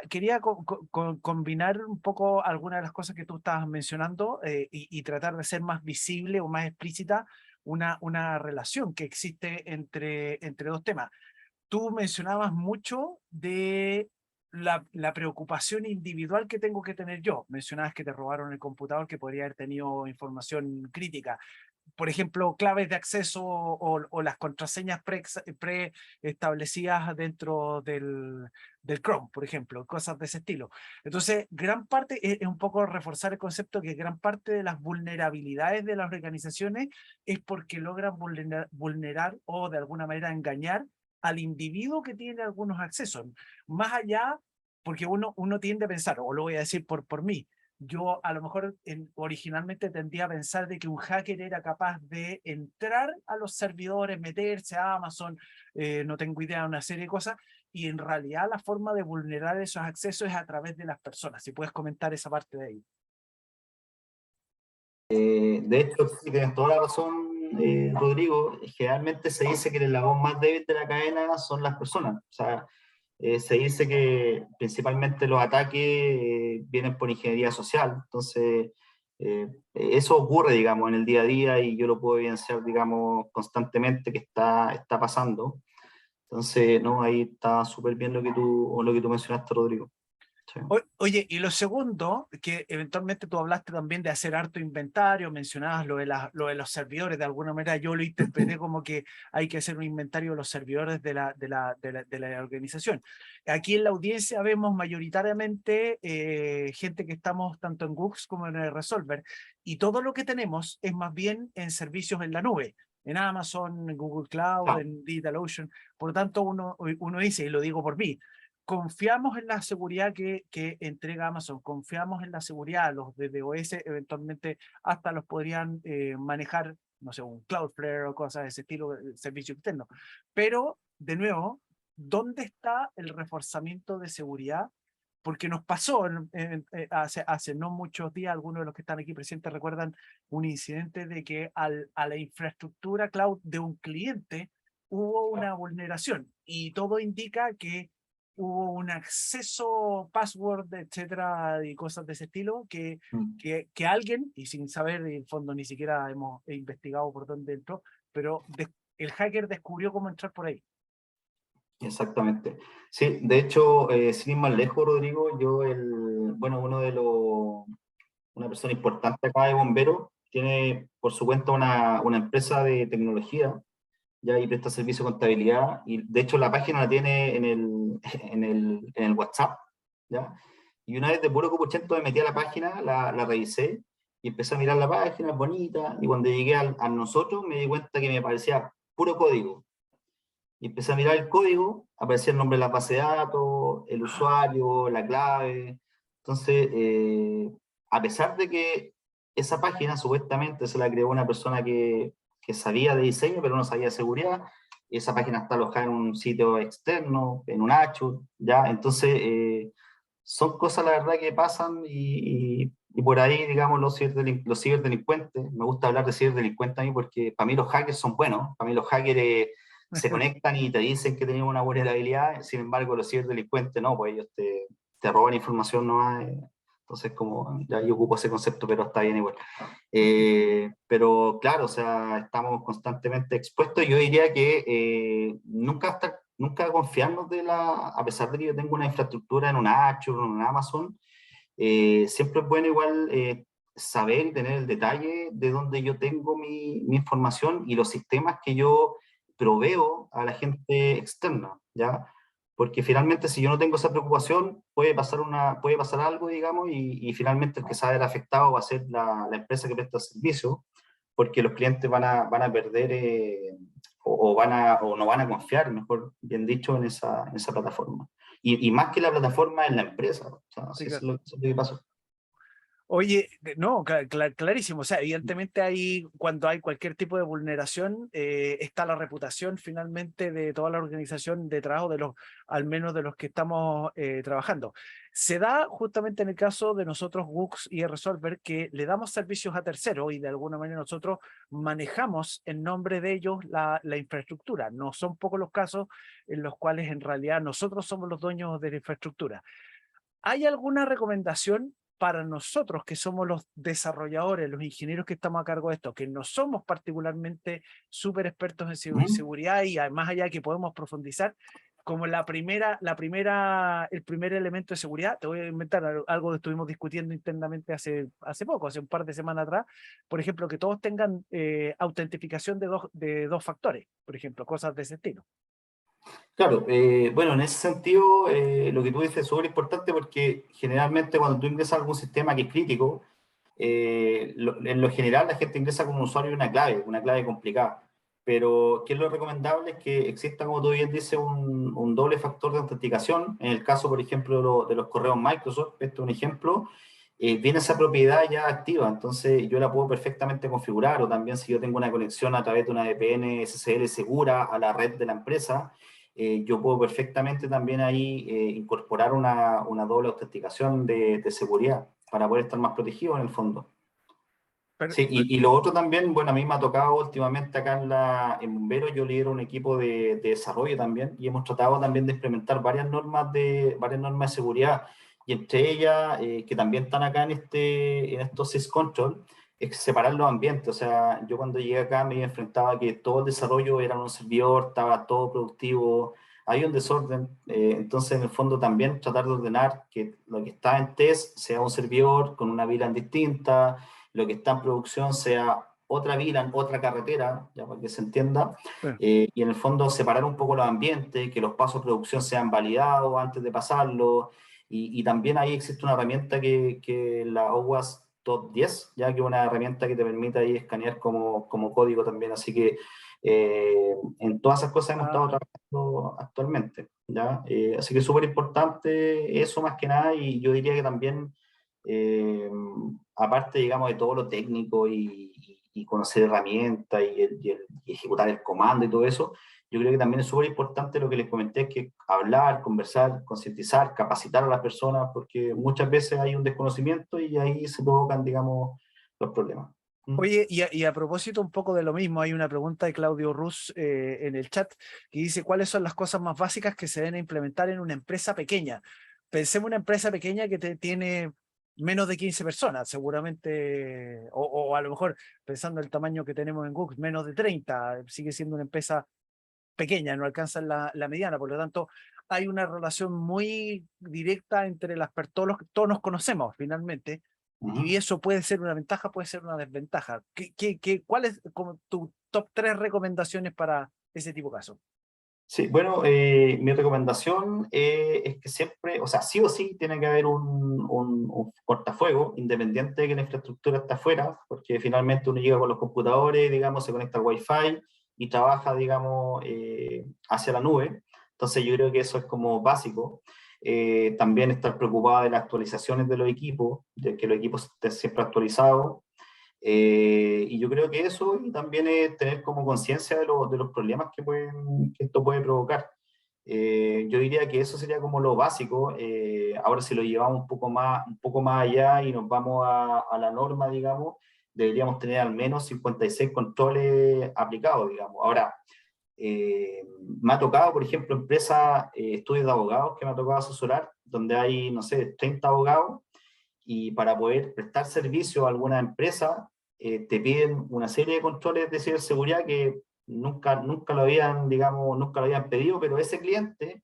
combinar un poco algunas de las cosas que tú estabas mencionando, y tratar de ser más visible o más explícita una relación que existe entre dos temas. Tú mencionabas mucho de la preocupación individual que tengo que tener yo. Mencionabas que te robaron el computador, que podría haber tenido información crítica. Por ejemplo, claves de acceso o las contraseñas preestablecidas dentro del Chrome, por ejemplo, cosas de ese estilo. Entonces, gran parte es un poco reforzar el concepto que gran parte de las vulnerabilidades de las organizaciones es porque logran vulnerar o de alguna manera engañar al individuo que tiene algunos accesos. Más allá, porque uno tiende a pensar, o lo voy a decir por mí, yo a lo mejor originalmente tendía a pensar de que un hacker era capaz de entrar a los servidores, meterse a Amazon, no tengo idea, una serie de cosas, y en realidad la forma de vulnerar esos accesos es a través de las personas. Si puedes comentar esa parte de ahí. De hecho, sí, tienes toda la razón, Rodrigo. Generalmente se dice que el eslabón más débil de la cadena son las personas. O sea, se dice que principalmente los ataques vienen por ingeniería social. Entonces, eso ocurre, digamos, en el día a día, y yo lo puedo evidenciar, digamos, constantemente que está pasando. Entonces, no, ahí está súper bien lo que tú mencionaste, Rodrigo. Sí. Oye, y lo segundo, que eventualmente tú hablaste también de hacer harto inventario, mencionabas lo de los servidores, de alguna manera yo lo interpreté como que hay que hacer un inventario de los servidores de la organización. Aquí en la audiencia vemos mayoritariamente gente que estamos tanto en Google como en el Resolver, y todo lo que tenemos es más bien en servicios en la nube, en Amazon, en Google Cloud, Claro. en DigitalOcean. Por lo tanto, uno dice, y lo digo por mí, confiamos en la seguridad que entrega Amazon, confiamos en la seguridad, los de DOS eventualmente hasta los podrían manejar, no sé, un Cloudflare o cosas de ese estilo, servicio externo. Pero, de nuevo, ¿dónde está el reforzamiento de seguridad? Porque nos pasó hace no muchos días, algunos de los que están aquí presentes recuerdan un incidente de que a la infraestructura cloud de un cliente hubo una vulneración y todo indica que hubo un acceso, password, etcétera, y cosas de ese estilo, Mm. que alguien, y sin saber, en el fondo ni siquiera hemos investigado por dónde entró, pero el hacker descubrió cómo entrar por ahí. Exactamente. Sí, de hecho, sin ir más lejos, Rodrigo, bueno, una persona importante acá de bomberos, tiene por su cuenta una empresa de tecnología, ya y presta servicio de contabilidad, y de hecho la página la tiene en el WhatsApp, ¿ya? Y una vez de puro copuchento me metí a la página, la revisé, y empecé a mirar la página, es bonita, y cuando llegué a nosotros me di cuenta que me parecía puro código. Y empecé a mirar el código, aparecía el nombre de la base de datos, el usuario, la clave. Entonces, a pesar de que esa página supuestamente se la creó una persona que sabía de diseño, pero no sabía de seguridad, esa página está alojada en un sitio externo, en un Azure, ¿ya? Entonces, son cosas, la verdad, que pasan y por ahí, digamos, los ciberdelincuentes, me gusta hablar de ciberdelincuentes a mí porque para mí los hackers son buenos, para mí los hackers se conectan y te dicen que tienen una vulnerabilidad, sin embargo los ciberdelincuentes no, pues ellos te roban información nomás, entonces como ya yo ocupo ese concepto, pero está bien igual. Pero claro, o sea, estamos constantemente expuestos. Yo diría que nunca confiarnos a pesar de que yo tengo una infraestructura en una Azure, en una Amazon, siempre es bueno igual saber y tener el detalle de dónde yo tengo mi información y los sistemas que yo proveo a la gente externa, ¿ya? Porque finalmente si yo no tengo esa preocupación, puede pasar algo, digamos, y finalmente el que se va a ver afectado va a ser la empresa que presta el servicio, porque los clientes van a perder o no van a confiar, mejor bien dicho, en esa plataforma. Y más que la plataforma, en la empresa. O sea, Sí, sí, claro. eso es lo que pasa. Oye, no, clarísimo. O sea, evidentemente cuando hay cualquier tipo de vulneración, está la reputación finalmente de toda la organización de trabajo, al menos de los que estamos trabajando. Se da justamente en el caso de nosotros, Wux y Resolver, que le damos servicios a terceros y de alguna manera nosotros manejamos en nombre de ellos la infraestructura. No son pocos los casos en los cuales en realidad nosotros somos los dueños de la infraestructura. ¿Hay alguna recomendación para nosotros que somos los desarrolladores, los ingenieros que estamos a cargo de esto, que no somos particularmente súper expertos en ¿Mm? seguridad y más allá que podemos profundizar, como el primer elemento de seguridad? Te voy a inventar algo que estuvimos discutiendo internamente hace poco, hace un par de semanas atrás, por ejemplo, que todos tengan autentificación de dos factores, por ejemplo, cosas de ese estilo. Claro, bueno, en ese sentido, lo que tú dices es súper importante porque generalmente cuando tú ingresas a algún sistema que es crítico, en lo general la gente ingresa con un usuario y una clave complicada. Pero, ¿qué es lo recomendable? Es que exista, como tú bien dices, un doble factor de autenticación. En el caso, por ejemplo, de los correos Microsoft, esto es un ejemplo, viene esa propiedad ya activa, entonces yo la puedo perfectamente configurar, o también si yo tengo una conexión a través de una VPN SSL segura a la red de la empresa, yo puedo perfectamente también ahí incorporar una doble autenticación de seguridad para poder estar más protegido en el fondo. Pero, Sí, y lo otro también, bueno, a mí me ha tocado últimamente acá en Bomberos, yo lidero un equipo de desarrollo también, y hemos tratado también de implementar varias normas de seguridad, y entre ellas, que también están acá en estos SysControl, es separar los ambientes. O sea, yo cuando llegué acá me enfrentaba a que todo el desarrollo era en un servidor, estaba todo productivo, hay un desorden, entonces en el fondo también tratar de ordenar que lo que está en test sea un servidor con una VLAN distinta, lo que está en producción sea otra VLAN, otra carretera, ya para que se entienda, Bueno, y en el fondo separar un poco los ambientes, que los pasos de producción sean validados antes de pasarlo, y también ahí existe una herramienta que la OWASP Top 10, ya que es una herramienta que te permite ahí escanear como código también, así que en todas esas cosas hemos estado ah, trabajando actualmente, ¿ya? Así que es súper importante eso más que nada, y yo diría que también, eh, aparte, digamos, de todo lo técnico y conocer herramientas y ejecutar el comando y todo eso, yo creo que también es súper importante lo que les comenté, que hablar, conversar, concientizar, capacitar a las personas, porque muchas veces hay un desconocimiento y ahí se provocan, digamos, los problemas. ¿Mm? oye, y a propósito un poco de lo mismo, hay una pregunta de Claudio Ruz en el chat que dice, ¿cuáles son las cosas más básicas que se deben implementar en una empresa pequeña? Pensemos en una empresa pequeña que tiene menos de 15 personas, seguramente, o a lo mejor pensando el tamaño que tenemos en Google, menos de 30, sigue siendo una empresa pequeña, no alcanza la mediana, por lo tanto, hay una relación muy directa entre todos nos conocemos finalmente, y Ujú. eso puede ser una ventaja, puede ser una desventaja. ¿Cuál es como tu top 3 recomendaciones para ese tipo de casos? Sí, bueno, mi recomendación es que siempre, o sea, sí o sí tiene que haber un cortafuego, independiente de que la infraestructura esté afuera, porque finalmente uno llega con los computadores, digamos, se conecta al Wi-Fi y trabaja, digamos, hacia la nube. Entonces yo creo que eso es como básico. También estar preocupado de las actualizaciones de los equipos, de que los equipos estén siempre actualizados. Y yo creo que eso, y también es tener como conciencia de los problemas que esto puede provocar. Yo diría que eso sería como lo básico. Ahora si lo llevamos un poco más allá y nos vamos a la norma, digamos, deberíamos tener al menos 56 controles aplicados, digamos. Ahora, me ha tocado, por ejemplo, empresas, estudios de abogados que me ha tocado asesorar, donde hay, no sé, 30 abogados, y para poder prestar servicio a alguna empresa, te piden una serie de controles de ciberseguridad que nunca lo habían, digamos, nunca lo habían pedido, pero ese cliente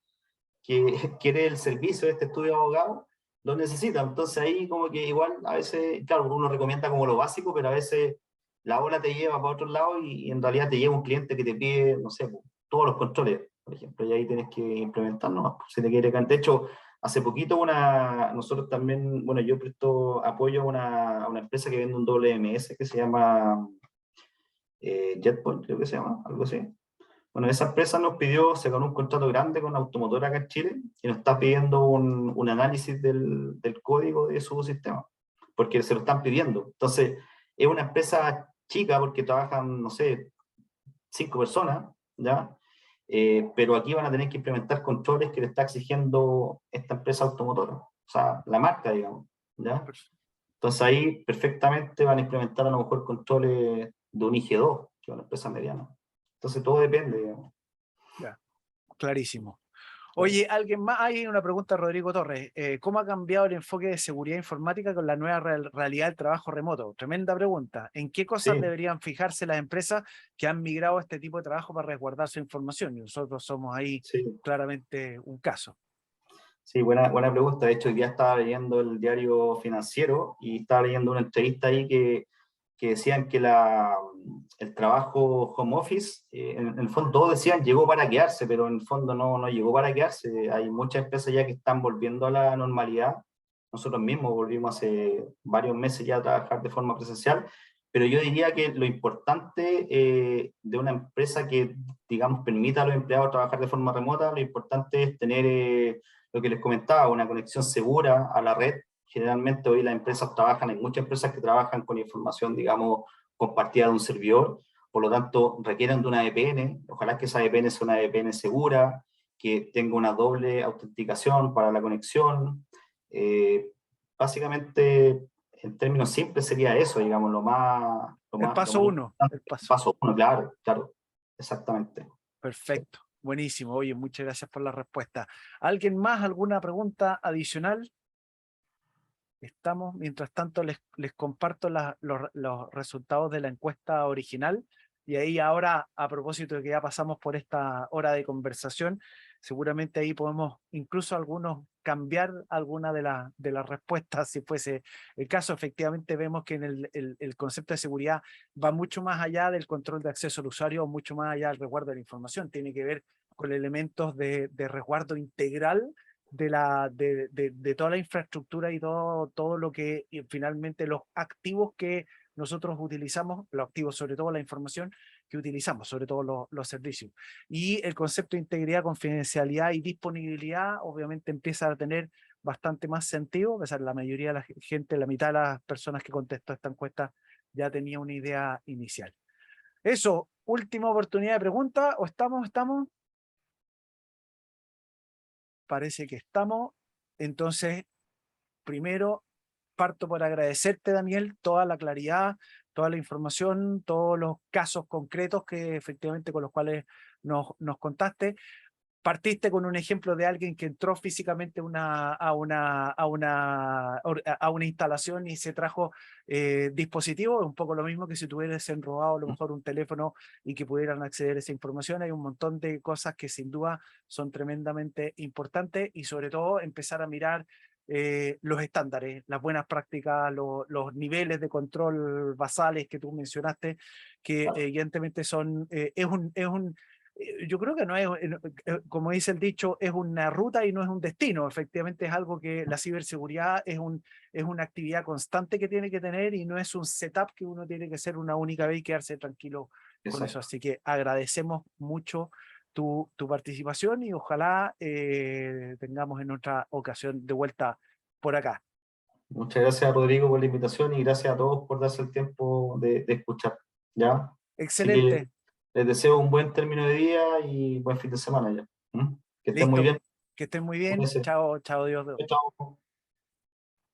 que quiere el servicio de este estudio de abogado, lo necesita. Entonces ahí como que igual a veces, claro, uno recomienda como lo básico, pero a veces la ola te lleva para otro lado y en realidad te lleva un cliente que te pide, no sé, todos los controles, por ejemplo, y ahí tienes que implementarlo, si te quiere. De hecho, hace poquito nosotros también, bueno, yo presto apoyo a una empresa que vende un WMS que se llama JetPoint, creo que se llama, algo así. Bueno, esa empresa nos pidió, se ganó un contrato grande con Automotora acá en Chile y nos está pidiendo un análisis del código de su sistema, porque se lo están pidiendo. Entonces, es una empresa chica porque trabajan, no sé, 5 personas, ¿ya? Pero aquí van a tener que implementar controles que le está exigiendo esta empresa automotora, o sea, la marca, digamos, ¿ya? Entonces ahí perfectamente van a implementar a lo mejor controles de un IG2, que es una empresa mediana. Entonces todo depende, digamos. Ya, clarísimo. Claro. Oye, alguien más, hay una pregunta de Rodrigo Torres. ¿Cómo ha cambiado el enfoque de seguridad informática con la nueva realidad del trabajo remoto? Tremenda pregunta. ¿En qué cosas Sí, deberían fijarse las empresas que han migrado a este tipo de trabajo para resguardar su información? Y nosotros somos ahí sí. claramente un caso. Sí, buena pregunta. De hecho, hoy día estaba leyendo el diario Financiero y estaba leyendo una entrevista ahí que decían que el trabajo home office, en el fondo todos decían llegó para quedarse, pero en el fondo no llegó para quedarse. Hay muchas empresas ya que están volviendo a la normalidad. Nosotros mismos volvimos hace varios meses ya a trabajar de forma presencial, pero yo diría que lo importante de una empresa que, digamos, permita a los empleados trabajar de forma remota, lo importante es tener lo que les comentaba, una conexión segura a la red. Generalmente hoy las empresas trabajan, hay muchas empresas que trabajan con información, digamos, compartida de un servidor, por lo tanto requieren de una VPN, ojalá que esa VPN sea una VPN segura, que tenga una doble autenticación para la conexión. Eh, Básicamente, en términos simples sería eso, digamos, El lo paso más uno, importante. el paso. Paso uno, claro, claro, exactamente. Sí. Perfecto. Buenísimo. Oye, muchas gracias por la respuesta. ¿Alguien más? ¿Alguna pregunta adicional? Estamos, mientras tanto, les comparto los resultados de la encuesta original. Y ahí ahora, a propósito de que ya pasamos por esta hora de conversación, seguramente ahí podemos incluso algunos cambiar alguna de las respuestas si fuese el caso. Efectivamente vemos que en el concepto de seguridad va mucho más allá del control de acceso al usuario, mucho más allá del resguardo de la información, tiene que ver con elementos de resguardo integral de toda la infraestructura y todo lo que y finalmente los activos que nosotros utilizamos, los activos sobre todo la información que utilizamos, sobre todo los servicios. Y el concepto de integridad, confidencialidad y disponibilidad obviamente empieza a tener bastante más sentido, a pesar de la mayoría de la gente, la mitad de las personas que contestó esta encuesta ya tenía una idea inicial. Eso, última oportunidad de pregunta, ¿o estamos? Parece que estamos. Entonces, primero, parto por agradecerte, Daniel, toda la claridad, toda la información, todos los casos concretos que efectivamente con los cuales nos contaste. Partiste con un ejemplo de alguien que entró físicamente a una instalación y se trajo dispositivos, un poco lo mismo que si tuvieras enrobado a lo mejor un teléfono y que pudieran acceder a esa información. Hay un montón de cosas que sin duda son tremendamente importantes y sobre todo empezar a mirar los estándares, las buenas prácticas, los niveles de control basales que tú mencionaste, que evidentemente son, yo creo que no es, como dice el dicho, es una ruta y no es un destino. Efectivamente es algo que la ciberseguridad es una actividad constante que tiene que tener y no es un setup que uno tiene que hacer una única vez y quedarse tranquilo con eso. Así que agradecemos mucho tu participación y ojalá tengamos en otra ocasión de vuelta por acá. Muchas gracias, Rodrigo, por la invitación y gracias a todos por darse el tiempo de escuchar. ¿Ya? Así que Excelente. les deseo un buen término de día y buen fin de semana ya. ¿Mm? Que estén muy Listo. bien. Que estén muy bien. Cuídense. Chao, chao, Dios. Chao.